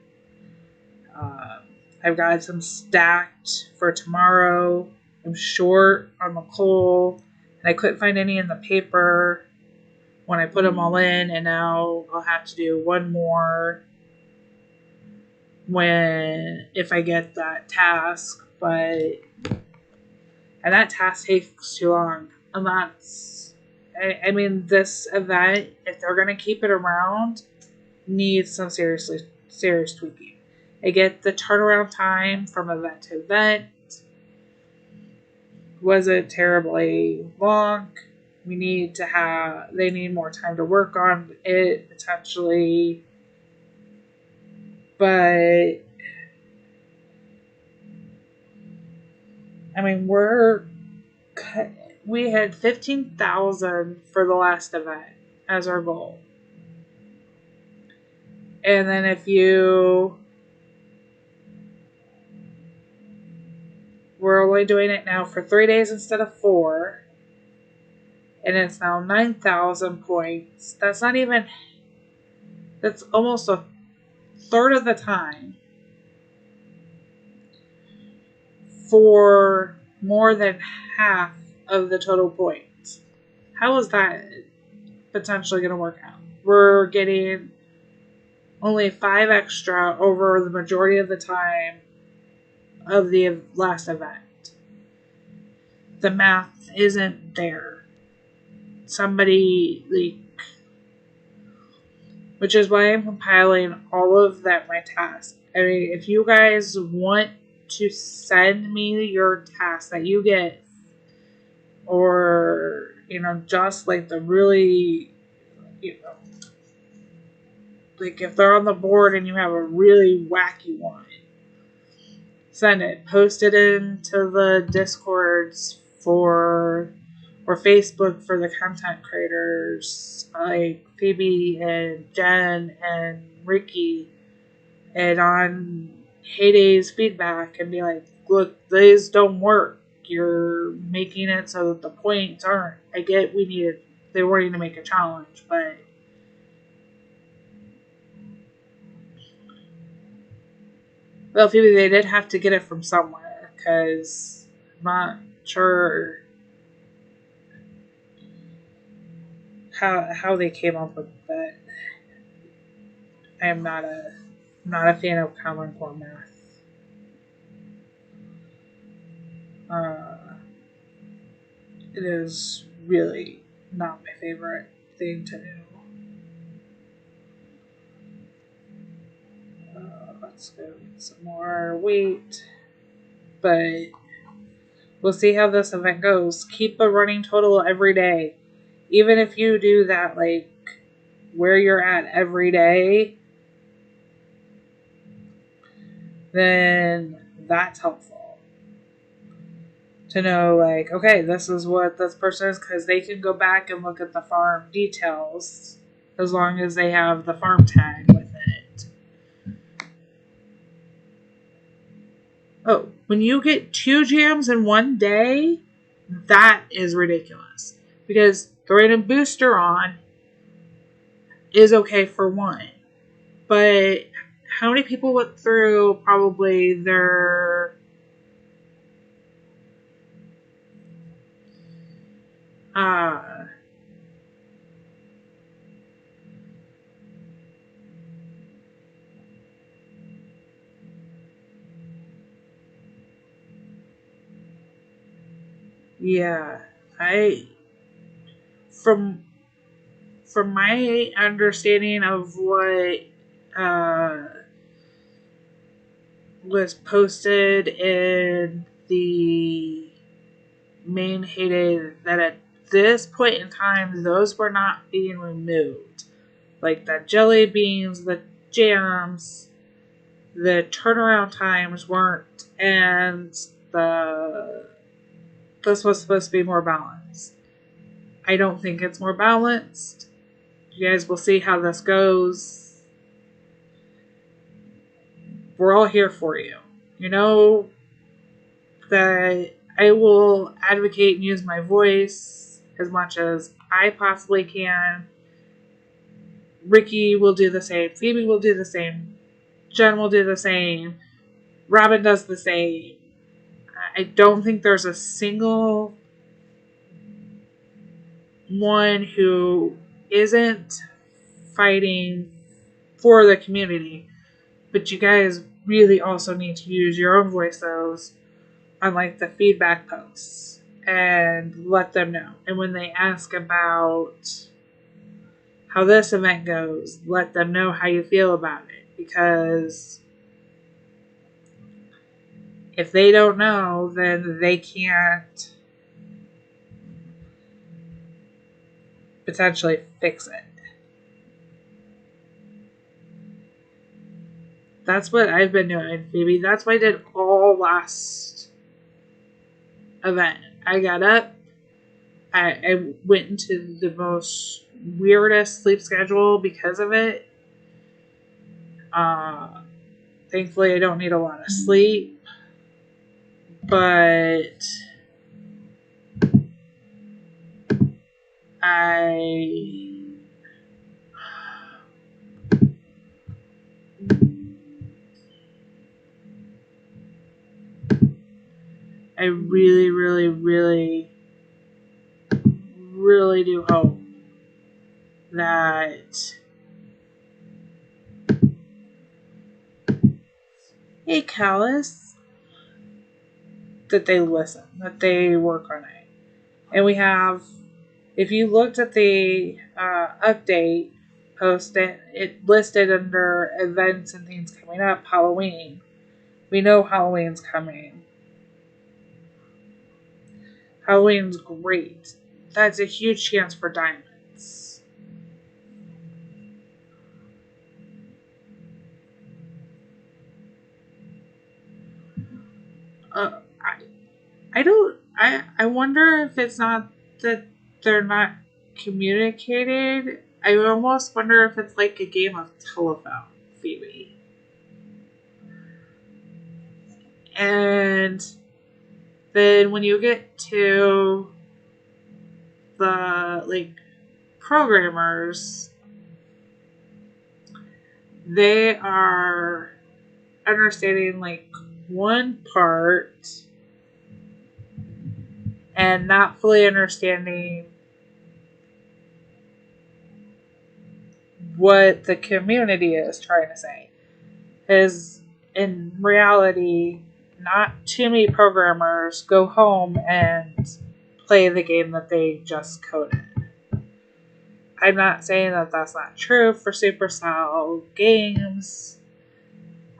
I've got some stacked for tomorrow. I'm short on the coal, and I couldn't find any in the paper when I put them all in, and now I'll have to do one more if I get that task, and that task takes too long. And I mean, this event, if they're going to keep it around, needs some serious tweaking. I get the turnaround time from event to event wasn't terribly long. They need more time to work on it potentially, but I mean, we had 15,000 for the last event as our goal. And then we're only doing it now for 3 days instead of 4, and it's now 9,000 points. That's almost a third of the time for more than half of the total points. How is that potentially going to work out? We're getting only 5 extra over the majority of the time of the last event. The math isn't there. Which is why I'm compiling all of my tasks. I mean, if you guys want to send me your tasks that you get, or, just like the really, like if they're on the board and you have a really wacky one, send it. Post it into the Discords or Facebook for the content creators like Phoebe and Jen and Ricky, and on Heyday's feedback, and be like, look, these don't work. You're making it so that the points aren't. I get they wanted to make a challenge, but well, Phoebe, they did have to get it from somewhere, because I'm not sure how they came up with that. I am not a fan of Common Core math. It is really not my favorite thing to do. Let's go get some more wheat. But we'll see how this event goes. Keep a running total every day. Even if you do that, like, where you're at every day, then that's helpful. To know, like, okay, this is what this person is, because they can go back and look at the farm details as long as they have the farm tag with it. Oh, when you get 2 jams in one day, that is ridiculous. Because throwing a booster on is okay for 1. But how many people went through probably their yeah, I from my understanding of what uh, was posted in the main heyday, that at this point in time, those were not being removed. Like the jelly beans, the jams, the turnaround times weren't, and this was supposed to be more balanced. I don't think it's more balanced. You guys will see how this goes. We're all here for you. You know that I will advocate and use my voice as much as I possibly can. Ricky will do the same. Phoebe will do the same. Jen will do the same. Robin does the same. I don't think there's a single one who isn't fighting for the community. But you guys really also need to use your own voices on like the feedback posts and let them know. And when they ask about how this event goes, let them know how you feel about it. Because if they don't know, then they can't potentially fix it. That's what I've been doing, Phoebe. That's what I did all last event. I got up. I went into the most weirdest sleep schedule because of it. Thankfully, I don't need a lot of sleep. But I really, really, really, really do hope that hey, Callus, that they listen, that they work on it. And we have, if you looked at the update post, it listed under events and things coming up, Halloween. We know Halloween's coming. Halloween's great. That's a huge chance for diamonds. I wonder if it's not that they're not communicated. I almost wonder if it's like a game of telephone, Phoebe. And then when you get to the like programmers, they are understanding like one part and not fully understanding what the community is trying to say. Because in reality, not too many programmers go home and play the game that they just coded. I'm not saying that that's not true for Supercell games.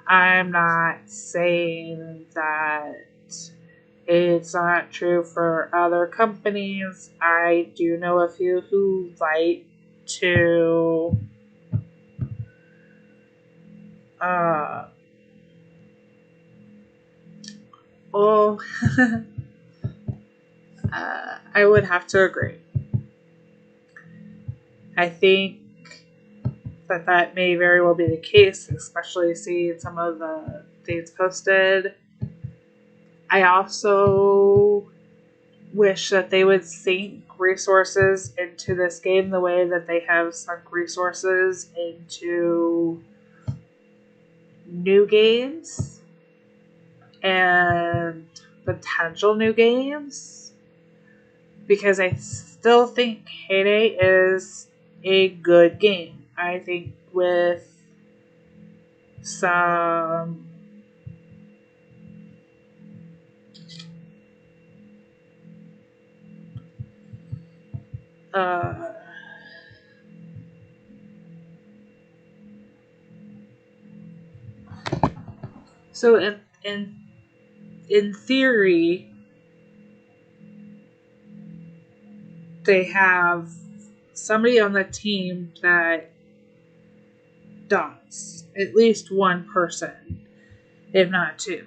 I'm not saying that it's not true for other companies. I do know a few who like to oh I would have to agree. I think that may very well be the case, especially seeing some of the things posted. I also wish that they would sink resources into this game the way that they have sunk resources into new games and potential new games, because I still think Heyday is a good game. I think with some so in theory, they have somebody on the team that does, at least one person, if not two.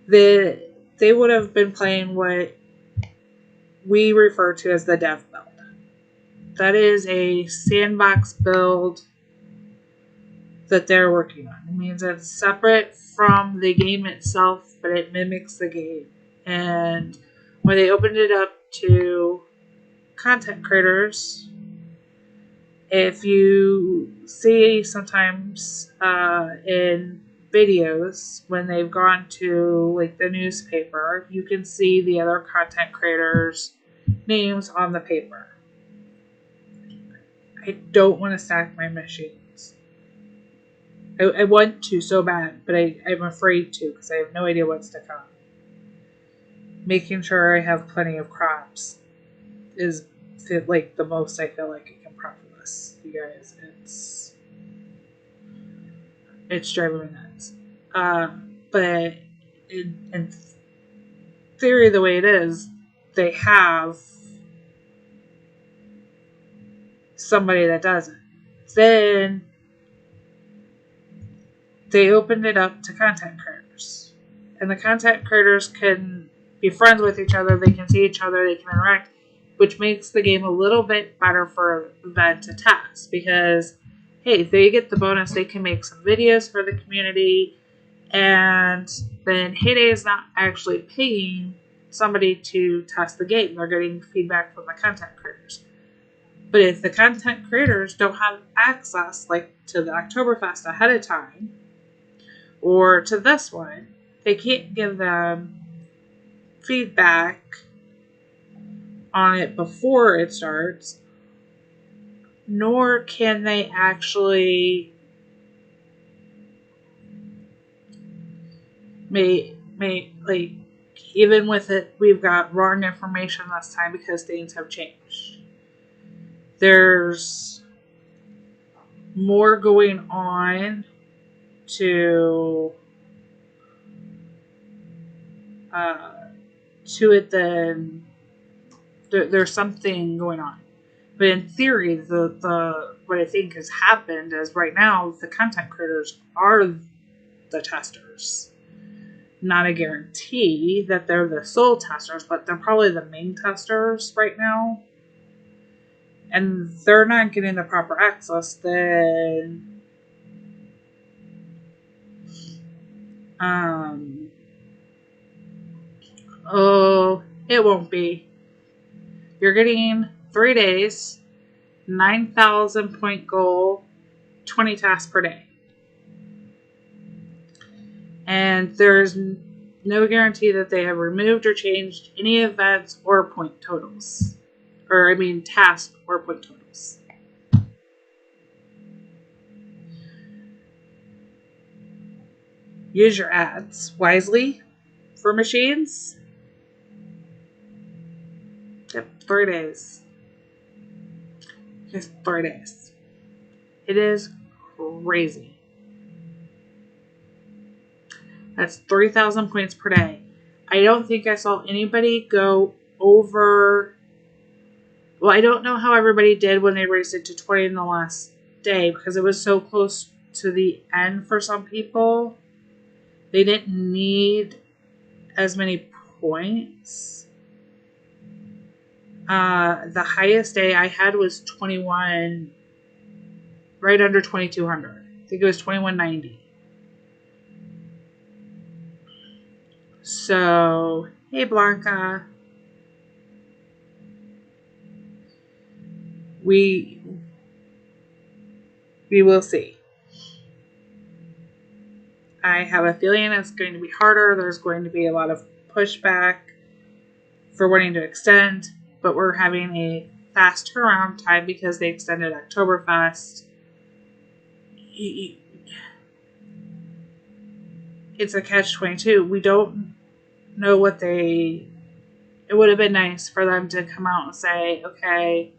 They would have been playing what we refer to as the dev build. That is a sandbox build that they're working on. It means it's separate from the game itself, but it mimics the game. And when they opened it up to content creators, if you see sometimes in videos when they've gone to like the newspaper, you can see the other content creators' names on the paper. I don't want to stack my machines. I want to so bad, but I'm afraid to because I have no idea what's to come. Making sure I have plenty of crops is like the most I feel like I can profit this. You guys, it's driving me nuts. But in theory, the way it is, they have somebody that does it. Then they opened it up to content creators. And the content creators can be friends with each other, they can see each other, they can interact, which makes the game a little bit better for them to test. Because, hey, they get the bonus, they can make some videos for the community, and then Heyday is not actually paying somebody to test the game. They're getting feedback from the content creators. But if the content creators don't have access, like to the Oktoberfest ahead of time, or to this one, they can't give them feedback on it before it starts, nor can they actually like, even with it, we've got wrong information last time because things have changed. There's more going on to it than there's something going on. But in theory, the what I think has happened is right now the content creators are the testers. Not a guarantee that they're the sole testers, but they're probably the main testers right now. And they're not getting the proper access, then it won't be. You're getting 3 days, 9,000 point goal, 20 tasks per day. And there's no guarantee that they have removed or changed any events or point totals. Or, I mean, tasks or point totals. Use your ads wisely. for machines. Yep, 3 days. Just 3 days. It is crazy. That's 3,000 points per day. I don't think I saw anybody go over. Well, I don't know how everybody did when they raised it to 20 in the last day because it was so close to the end for some people. They didn't need as many points. The highest day I had was 21, right under 2,200. I think it was 2,190. So, hey Blanca. We will see. I have a feeling it's going to be harder. There's going to be a lot of pushback for wanting to extend, but we're having a fast turnaround time because they extended Oktoberfest. It's a catch-22. We don't know what they... It would have been nice for them to come out and say, okay,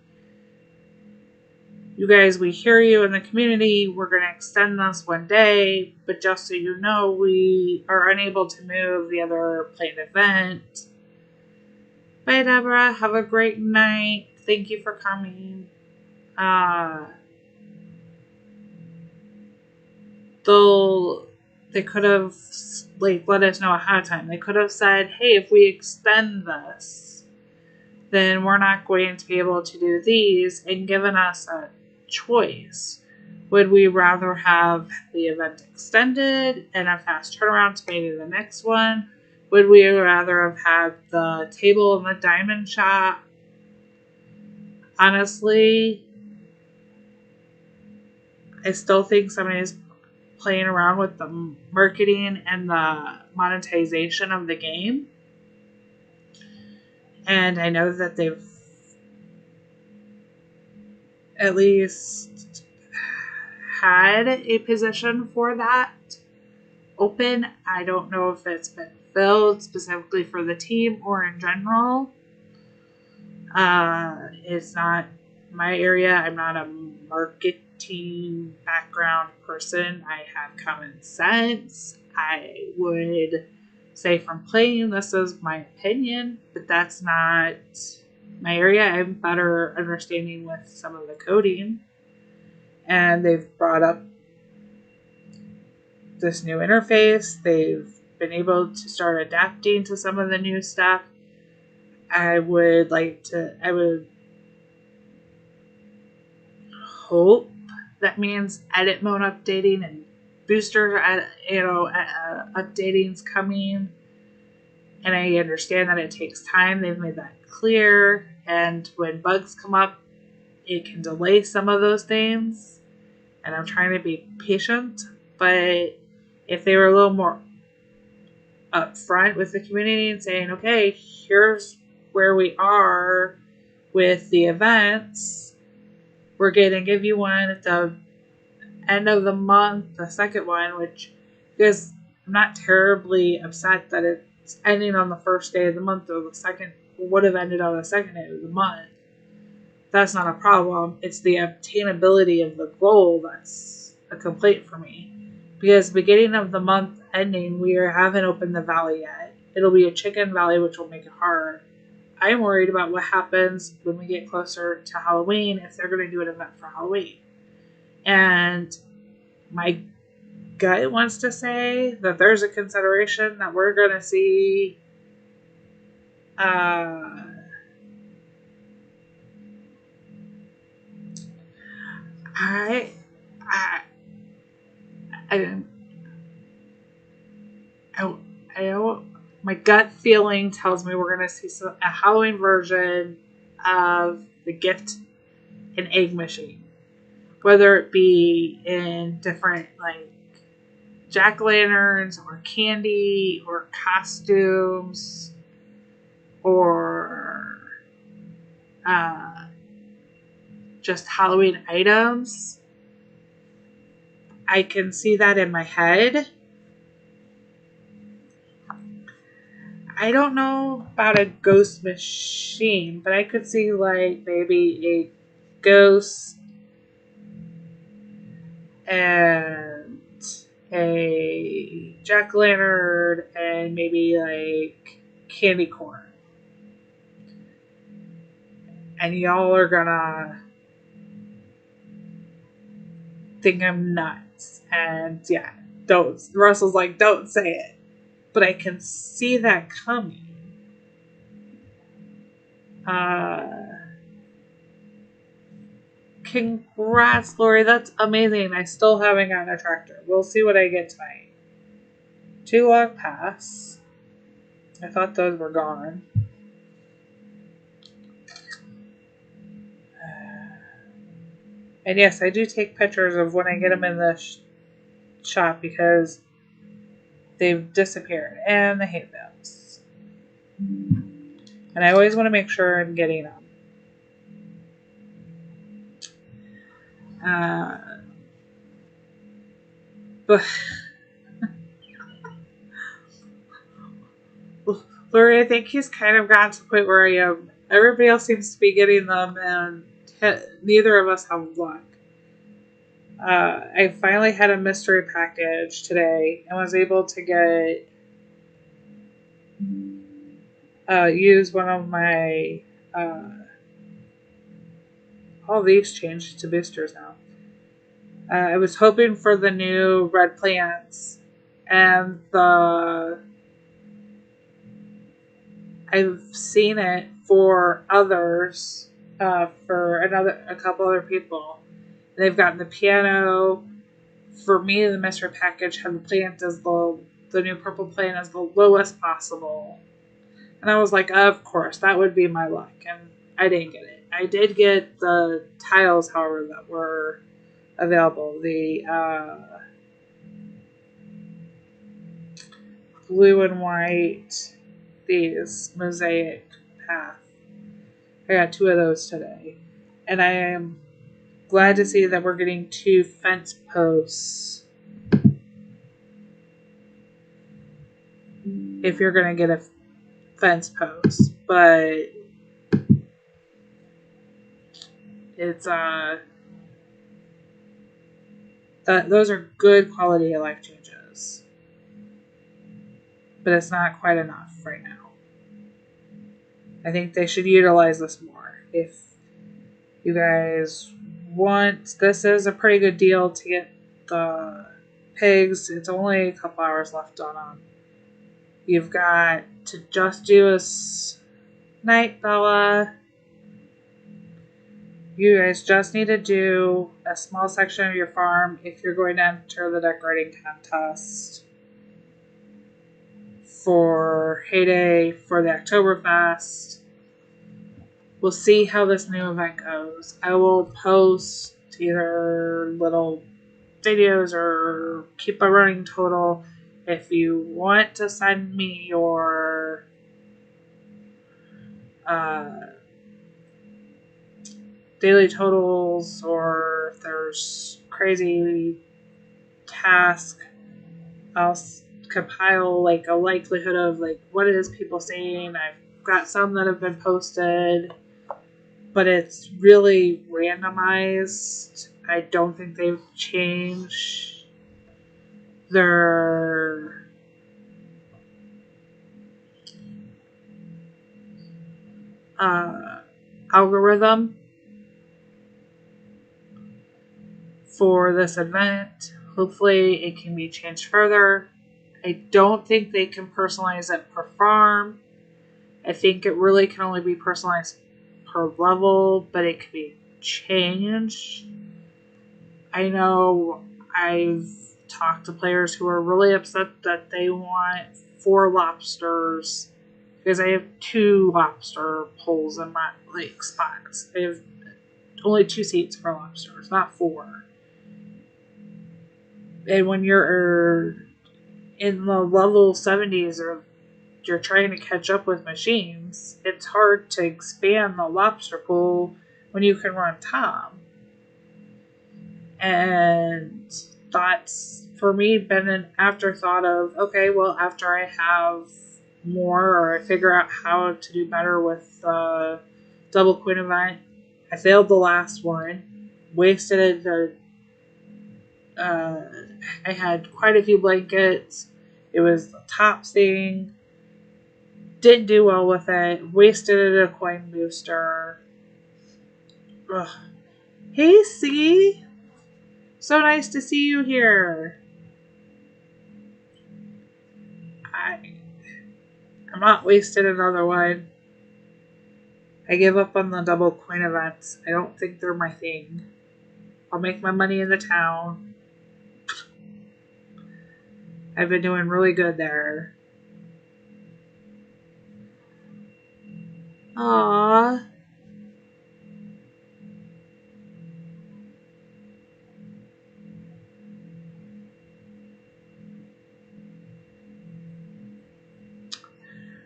you guys, we hear you in the community. We're going to extend this 1 day, but just so you know, we are unable to move the other planned event. Bye, Deborah. Have a great night. Thank you for coming. They could have let us know ahead of time. They could have said, hey, if we extend this, then we're not going to be able to do these, and given us a choice. Would we rather have the event extended and a fast turnaround to maybe the next one? Would we rather have had the table in the diamond shop? Honestly, I still think somebody's playing around with the marketing and the monetization of the game. And I know that they've at least had a position for that open. I don't know if it's been filled specifically for the team or in general. It's not my area. I'm not a marketing background person. I have common sense. I would say from playing, this is my opinion, but that's not my area. I'm better understanding with some of the coding. And they've brought up this new interface. They've been able to start adapting to some of the new stuff. I would hope that means edit mode updating and booster updating's coming. And I understand that it takes time. They've made that clear. And when bugs come up, it can delay some of those things. And I'm trying to be patient. But if they were a little more upfront with the community and saying, okay, here's where we are with the events. We're going to give you one at the end of the month, the second one, which is I'm not terribly upset that it's ending on the first day of the month or the second would have ended on the second day of the month. That's not a problem. It's the obtainability of the goal that's a complaint for me. Because beginning of the month ending, we haven't opened the valley yet. It'll be a chicken valley, which will make it hard. I'm worried about what happens when we get closer to Halloween if they're going to do an event for Halloween. And my gut wants to say that there's a consideration that we're going to see my gut feeling tells me we're going to see a Halloween version of the gift and egg machine. Whether it be in different, like, jack-o'-lanterns or candy or costumes or just Halloween items. I can see that in my head. I don't know about a ghost machine, but I could see like maybe a ghost and a jack-o'-lantern and maybe like candy corn. And y'all are gonna think I'm nuts. And yeah, don't. Russell's like, don't say it. But I can see that coming. Congrats, Lori. That's amazing. I still haven't gotten a tractor. We'll see what I get tonight. 2 log pass. I thought those were gone. And yes, I do take pictures of when I get them in the shop because they've disappeared. And the hay bales. And I always want to make sure I'm getting them. But Lori, I think he's kind of gotten to the point where I am. Everybody else seems to be getting them, and neither of us have luck. I finally had a mystery package today and was able to get use one of my all these changed to boosters now. I was hoping for the new red plants and I've seen it for others, for a couple other people. They've gotten the piano. For me, the mystery package had the plant as the new purple plant as the lowest possible. And I was like, of course, that would be my luck. And I didn't get it. I did get the tiles, however, that were available. The blue and white, these mosaic path. I got 2 of those today. And I am glad to see that we're getting 2 fence posts. If you're going to get a fence post. But it's those are good quality of life changes. But it's not quite enough right now. I think they should utilize this more. If you guys want, this is a pretty good deal to get the pigs. It's only a couple hours left on them. You've got to just do a night, Bella. You guys just need to do a small section of your farm if you're going to enter the decorating contest for Heyday for the Oktoberfest. We'll see how this new event goes. I will post either little videos or keep a running total. If you want to send me your daily totals, or if there's crazy task, I'll compile like a likelihood of like what it is people saying. I've got some that have been posted, but it's really randomized. I don't think they've changed their algorithm for this event. Hopefully it can be changed further. I don't think they can personalize it per farm. I think it really can only be personalized per level, but it can be changed. I know I've talked to players who are really upset that they want 4 lobsters because I have 2 lobster poles in my spots. I have only 2 seats for lobsters, not 4. And when you're in the level 70s or you're trying to catch up with machines, it's hard to expand the lobster pool when you can run Tom. And that's, for me, been an afterthought of, okay, well, after I have more, or I figure out how to do better with the double queen event. I failed the last one, wasted the. I had quite a few blankets. It was the top thing. Didn't do well with it. Wasted a coin booster. Ugh. Hey, C. So nice to see you here. I'm not wasting another one. I give up on the double coin events. I don't think they're my thing. I'll make my money in the town. I've been doing really good there. Aww.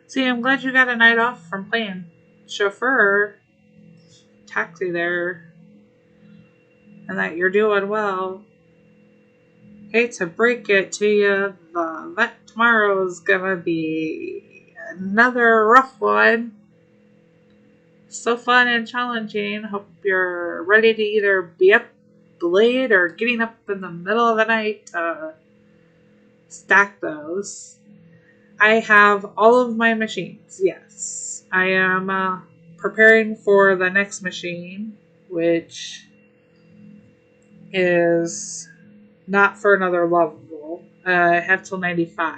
See, I'm glad you got a night off from playing chauffeur taxi there, and that you're doing well. Hate to break it to you, the event tomorrow is gonna be another rough one. So fun and challenging. Hope you're ready to either be up late or getting up in the middle of the night to stack those. I have all of my machines, yes. I am preparing for the next machine, which is not for another level. I have till 95.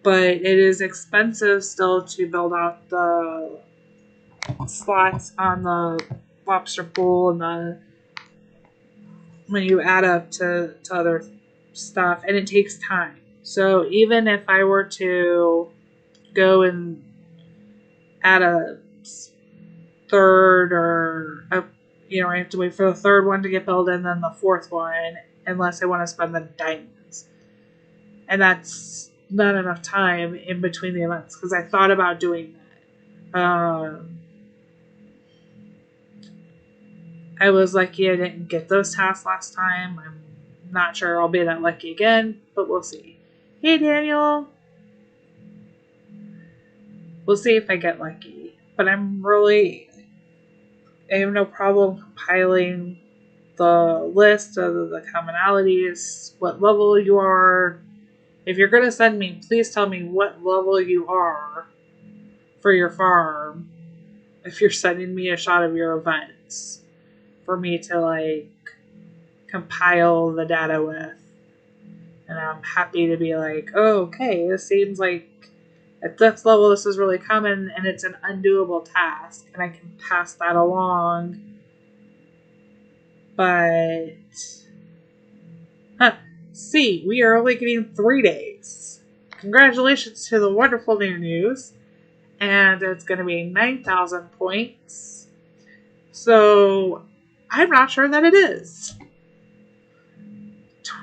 But it is expensive still to build out the slots on the lobster pool and the when you add up to other stuff, and it takes time. So even if I were to go and add a third I have to wait for the third one to get built and then the fourth one, unless I want to spend the diamonds. And that's not enough time in between the events because I thought about doing that. I was lucky I didn't get those tasks last time. I'm not sure I'll be that lucky again, but we'll see. Hey, Daniel. We'll see if I get lucky. But I have no problem compiling the list of the commonalities, what level you are. If you're going to send me, please tell me what level you are for your farm. If you're sending me a shot of your events for me to compile the data with. And I'm happy to be like, oh, okay, this seems like at this level this is really common and it's an undoable task and I can pass that along. But see, we are only getting 3 days. Congratulations to the wonderful new news. And it's going to be 9,000 points. So I'm not sure that it is.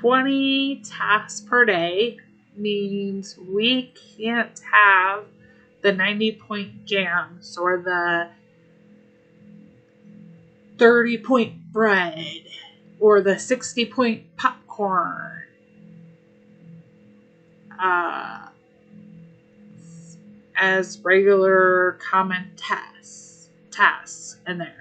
20 tasks per day means we can't have the 90-point jams or the 30-point bread or the 60-point popcorn as regular common tasks in there.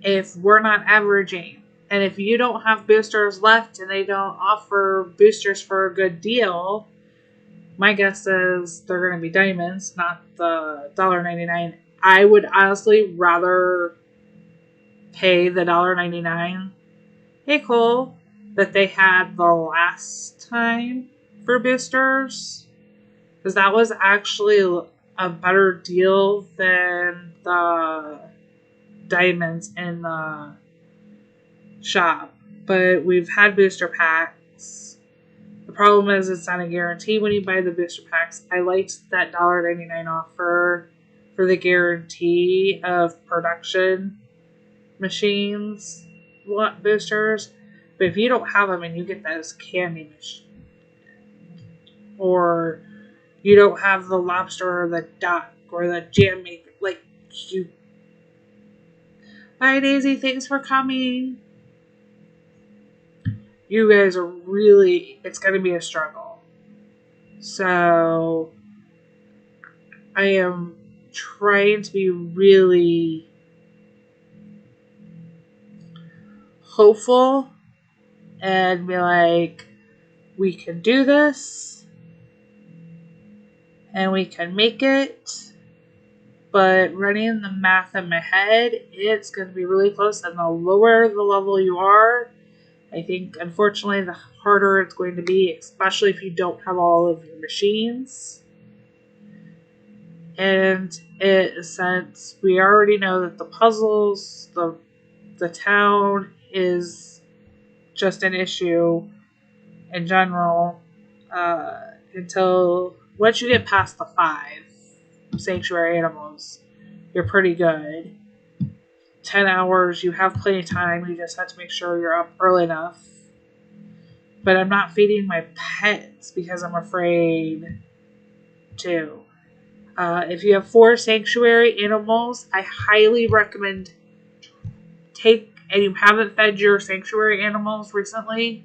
If we're not averaging, and if you don't have boosters left and they don't offer boosters for a good deal, my guess is they're going to be diamonds, not the $1.99. I would honestly rather pay the $1.99. Hey, Cole, that they had the last time for boosters, because that was actually a better deal than the diamonds in the shop. But we've had booster packs. The problem is it's not a guarantee when you buy the booster packs. I liked that $1.99 offer for the guarantee of production machines boosters. But if you don't have them and you get those candy machines, or you don't have the lobster or the duck or the jam maker, you. Bye, Daisy. Thanks for coming. you guys are really, it's going to be a struggle. So I am trying to be really hopeful and be like, we can do this and we can make it. But running the math in my head, it's going to be really close. And the lower the level you are, I think, unfortunately, the harder it's going to be, especially if you don't have all of your machines. And in a sense, we already know that the puzzles, the town is just an issue in general until once you get past the 5 sanctuary animals, you're pretty good. 10 hours, you have plenty of time. You just have to make sure you're up early enough. But I'm not feeding my pets because I'm afraid to. If you have 4 sanctuary animals, I highly recommend and you haven't fed your sanctuary animals recently,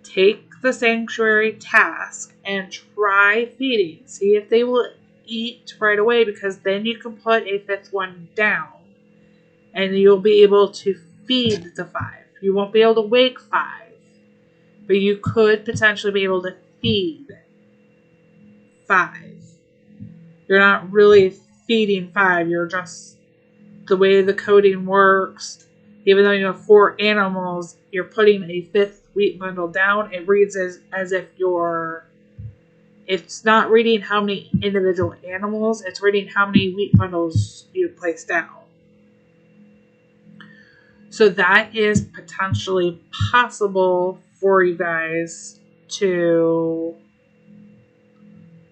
take the sanctuary task and try feeding. See if they will eat right away, because then you can put a 5th one down and you'll be able to feed the 5. You won't be able to wake 5, but you could potentially be able to feed 5. You're not really feeding 5, you're just, the way the coding works, even though you have 4 animals, you're putting a 5th wheat bundle down. It reads as if it's not reading how many individual animals, it's reading how many wheat bundles you place down. So that is potentially possible for you guys to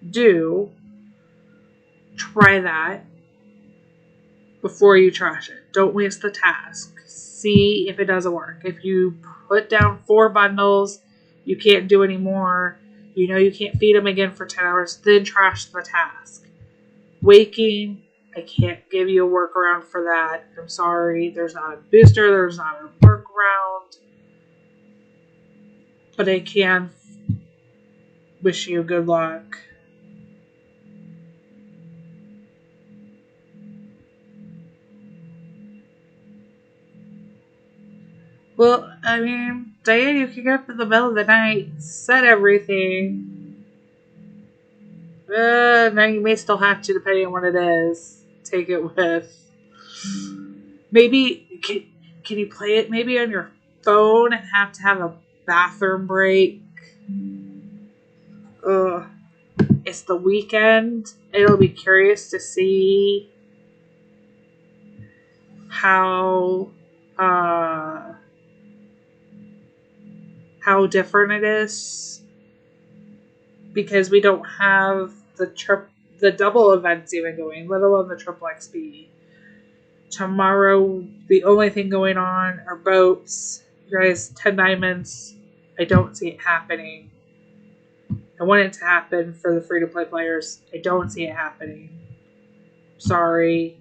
do. Try that before you trash it. Don't waste the task. See if it doesn't work. If you put down 4 bundles, you can't do any more, you know you can't feed them again for 10 hours, then trash the task. Waking, I can't give you a workaround for that. I'm sorry. There's not a booster. There's not a workaround. But I can wish you good luck. Well, I mean, Diane, you can get up in the middle of the night, set everything. Now you may still have to, depending on what it is. Take it with. Maybe, can you play it maybe on your phone and have to have a bathroom break? Ugh. It's the weekend. It'll be curious to see how different it is, because we don't have the double events even going, let alone the triple XP. Tomorrow, the only thing going on are boats. You guys, 10 diamonds. I don't see it happening. I want it to happen for the free-to-play players. I don't see it happening. Sorry.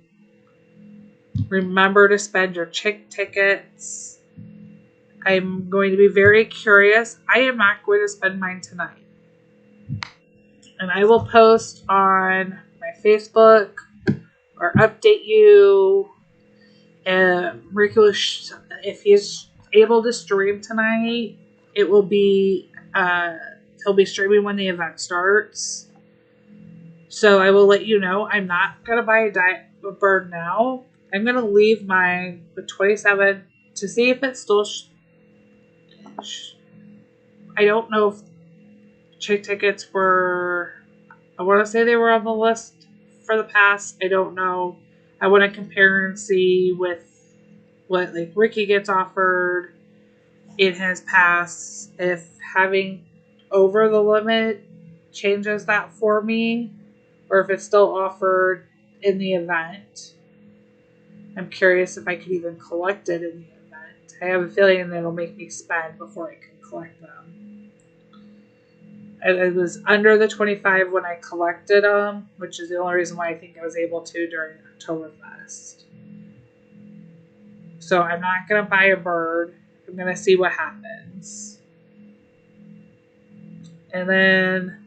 Remember to spend your chick tickets. I'm going to be very curious. I am not going to spend mine tonight. And I will post on my Facebook or update you. Rico, if he's able to stream tonight, it will be he'll be streaming when the event starts. So I will let you know. I'm not gonna buy a bird now. I'm gonna leave mine with 27 to see if it's still. I don't know if chick tickets were. I want to say they were on the list for the past. I don't know. I want to compare and see with what like Ricky gets offered in his past. If having over the limit changes that for me, or if it's still offered in the event. I'm curious if I could even collect it in the event. I have a feeling that it'll make me spend before I can collect them. It was under the 25 when I collected them, which is the only reason why I think I was able to during Oktoberfest. So I'm not going to buy a bird. I'm going to see what happens. And then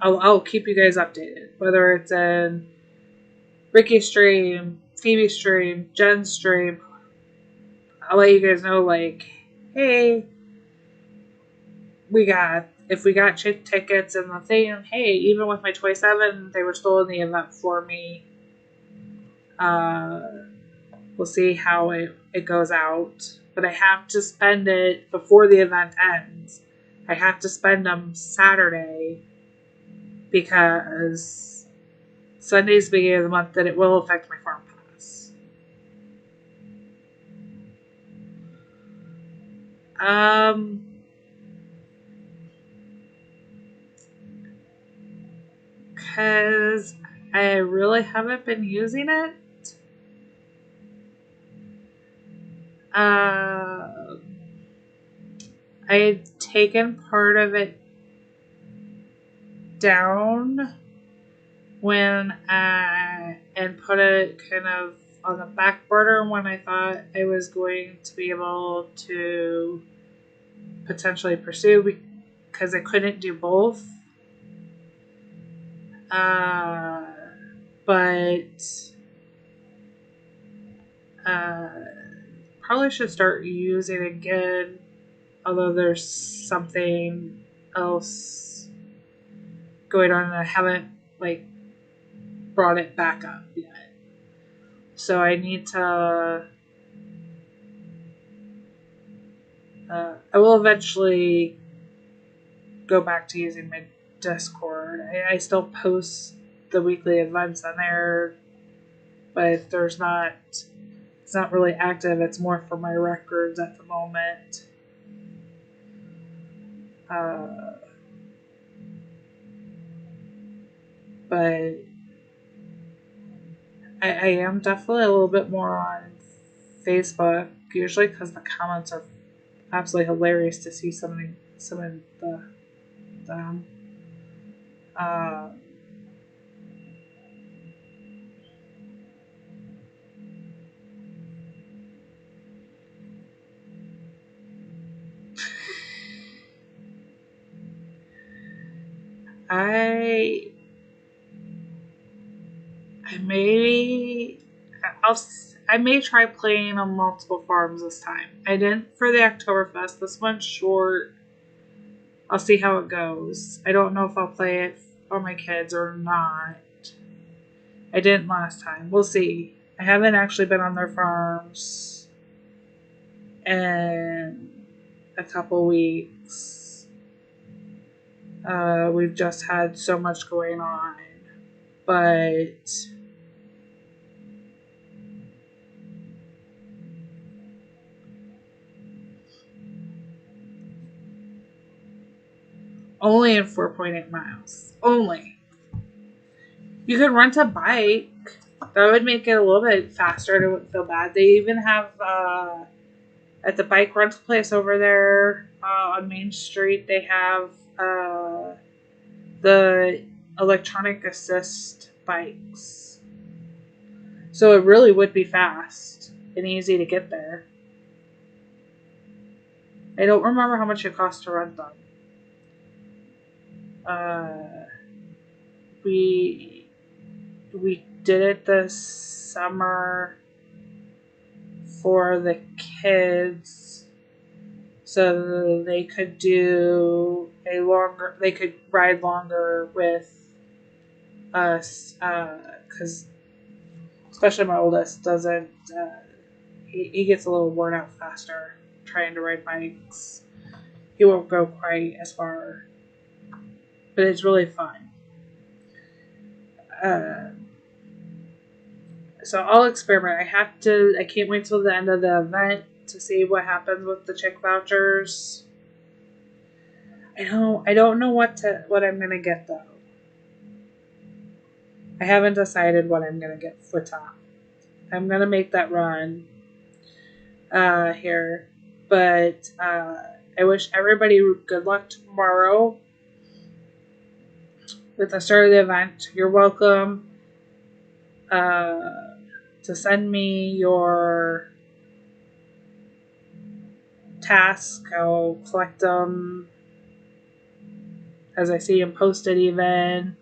I'll keep you guys updated, whether it's in Ricky's stream, Phoebe's stream, Jen's stream. I'll let you guys know, like, hey, if we got tickets and the thing, hey, even with my 27, they were still in the event for me. We'll see how it goes out. But I have to spend it before the event ends. I have to spend them Saturday because Sunday's the beginning of the month, that it will affect my farm pass. Because I really haven't been using it. I had taken part of it down and put it kind of on the back burner when I thought I was going to be able to potentially pursue, because I couldn't do both. But probably should start using it again, although there's something else going on and I haven't brought it back up yet. So I need to I will eventually go back to using my Discord. I still post the weekly events on there, but it's not really active. It's more for my records at the moment. But I am definitely a little bit more on Facebook, usually because the comments are absolutely hilarious to see some of them. I may try playing on multiple farms this time. I didn't for the Oktoberfest. This one's short. I'll see how it goes. I don't know if I'll play it for my kids or not. I didn't last time. We'll see. I haven't actually been on their farms in a couple weeks. We've just had so much going on. But only in 4.8 miles. Only. You could rent a bike. That would make it a little bit faster and it wouldn't feel bad. They even have, at the bike rental place over there on Main Street, they have the electronic assist bikes. So it really would be fast and easy to get there. I don't remember how much it costs to rent them. We did it this summer for the kids so they could they could ride longer with us, because especially my oldest doesn't, he gets a little worn out faster trying to ride bikes. He won't go quite as far, but it's really fun. So I'll experiment. I can't wait till the end of the event to see what happens with the chick vouchers. I don't know what I'm gonna get though. I haven't decided what I'm gonna get for top. I'm gonna make that run here, but I wish everybody good luck tomorrow with the start of the event. You're welcome to send me your tasks. I'll collect them as I see them posted even.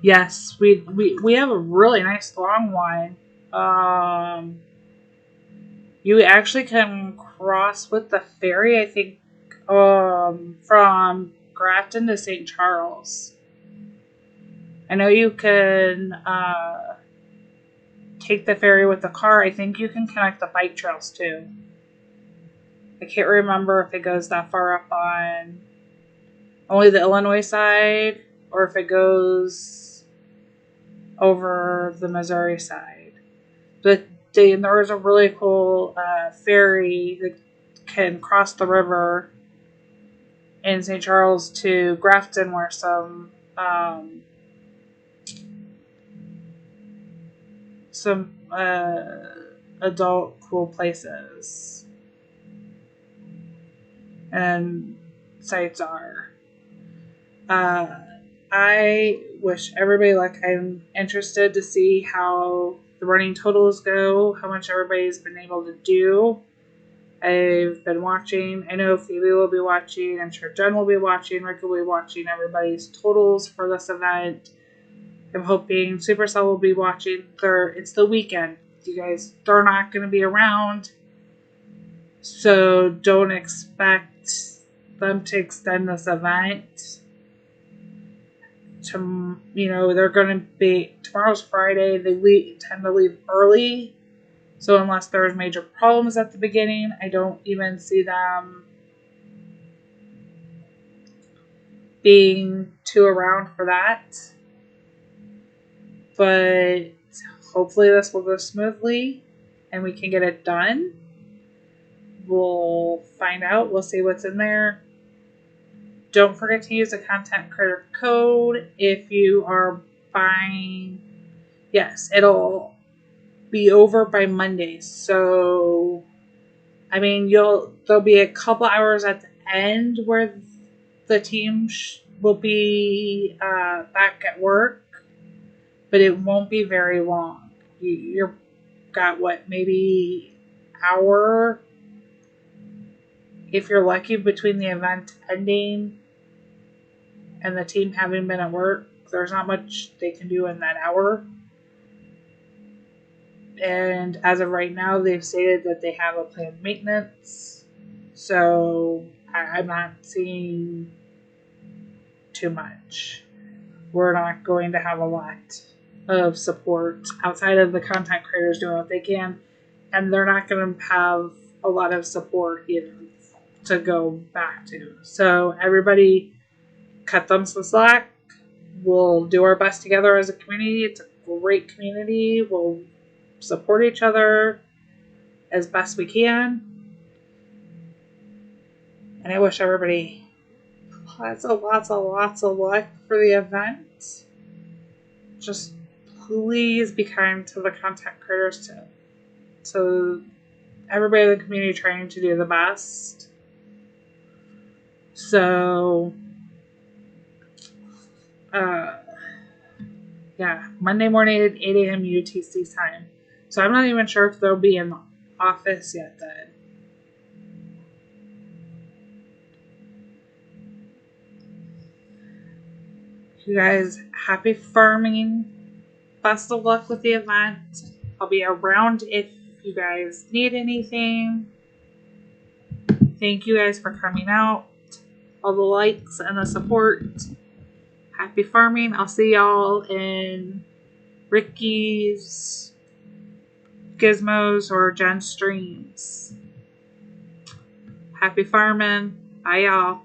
Yes, we have a really nice long one. You actually can cross with the ferry, I think, from Grafton to St. Charles. I know you can take the ferry with the car. I think you can connect the bike trails too. I can't remember if it goes that far up on only the Illinois side or if it goes over the Missouri side. But there's a really cool ferry that can cross the river in St. Charles to Grafton, where some adult cool places and sites are. I wish everybody luck. I'm interested to see how the running totals go, how much everybody's been able to do. I've been watching. I know Phoebe will be watching. I'm sure Jen will be watching. Rick will be watching everybody's totals for this event. I'm hoping Supercell will be watching. It's the weekend. You guys, they're not going to be around. So don't expect them to extend this event. They're going to be, tomorrow's Friday. They tend to leave early. So unless there's major problems at the beginning, I don't even see them being too around for that. But hopefully this will go smoothly and we can get it done. We'll find out. We'll see what's in there. Don't forget to use the content creator code if you are buying. Yes, it'll be over by Monday. So, I mean, there'll be a couple hours at the end where the team will be back at work, but it won't be very long. You've got maybe hour, if you're lucky, between the event ending and the team having been at work. There's not much they can do in that hour. And as of right now, they've stated that they have a planned maintenance. So I'm not seeing too much. We're not going to have a lot of support outside of the content creators doing what they can. And they're not going to have a lot of support either to go back to. So everybody cut them some slack. We'll do our best together as a community. It's a great community. We'll support each other as best we can. And I wish everybody lots of luck for the event. Just please be kind to the content creators too. So everybody in the community trying to do the best. So Monday morning at 8 a.m. UTC time. So I'm not even sure if they'll be in the office yet then. You guys, happy farming. Best of luck with the event. I'll be around if you guys need anything. Thank you guys for coming out. All the likes and the support. Happy farming. I'll see y'all in Ricky's Gizmos or Jen streams. Happy farming. Bye, y'all.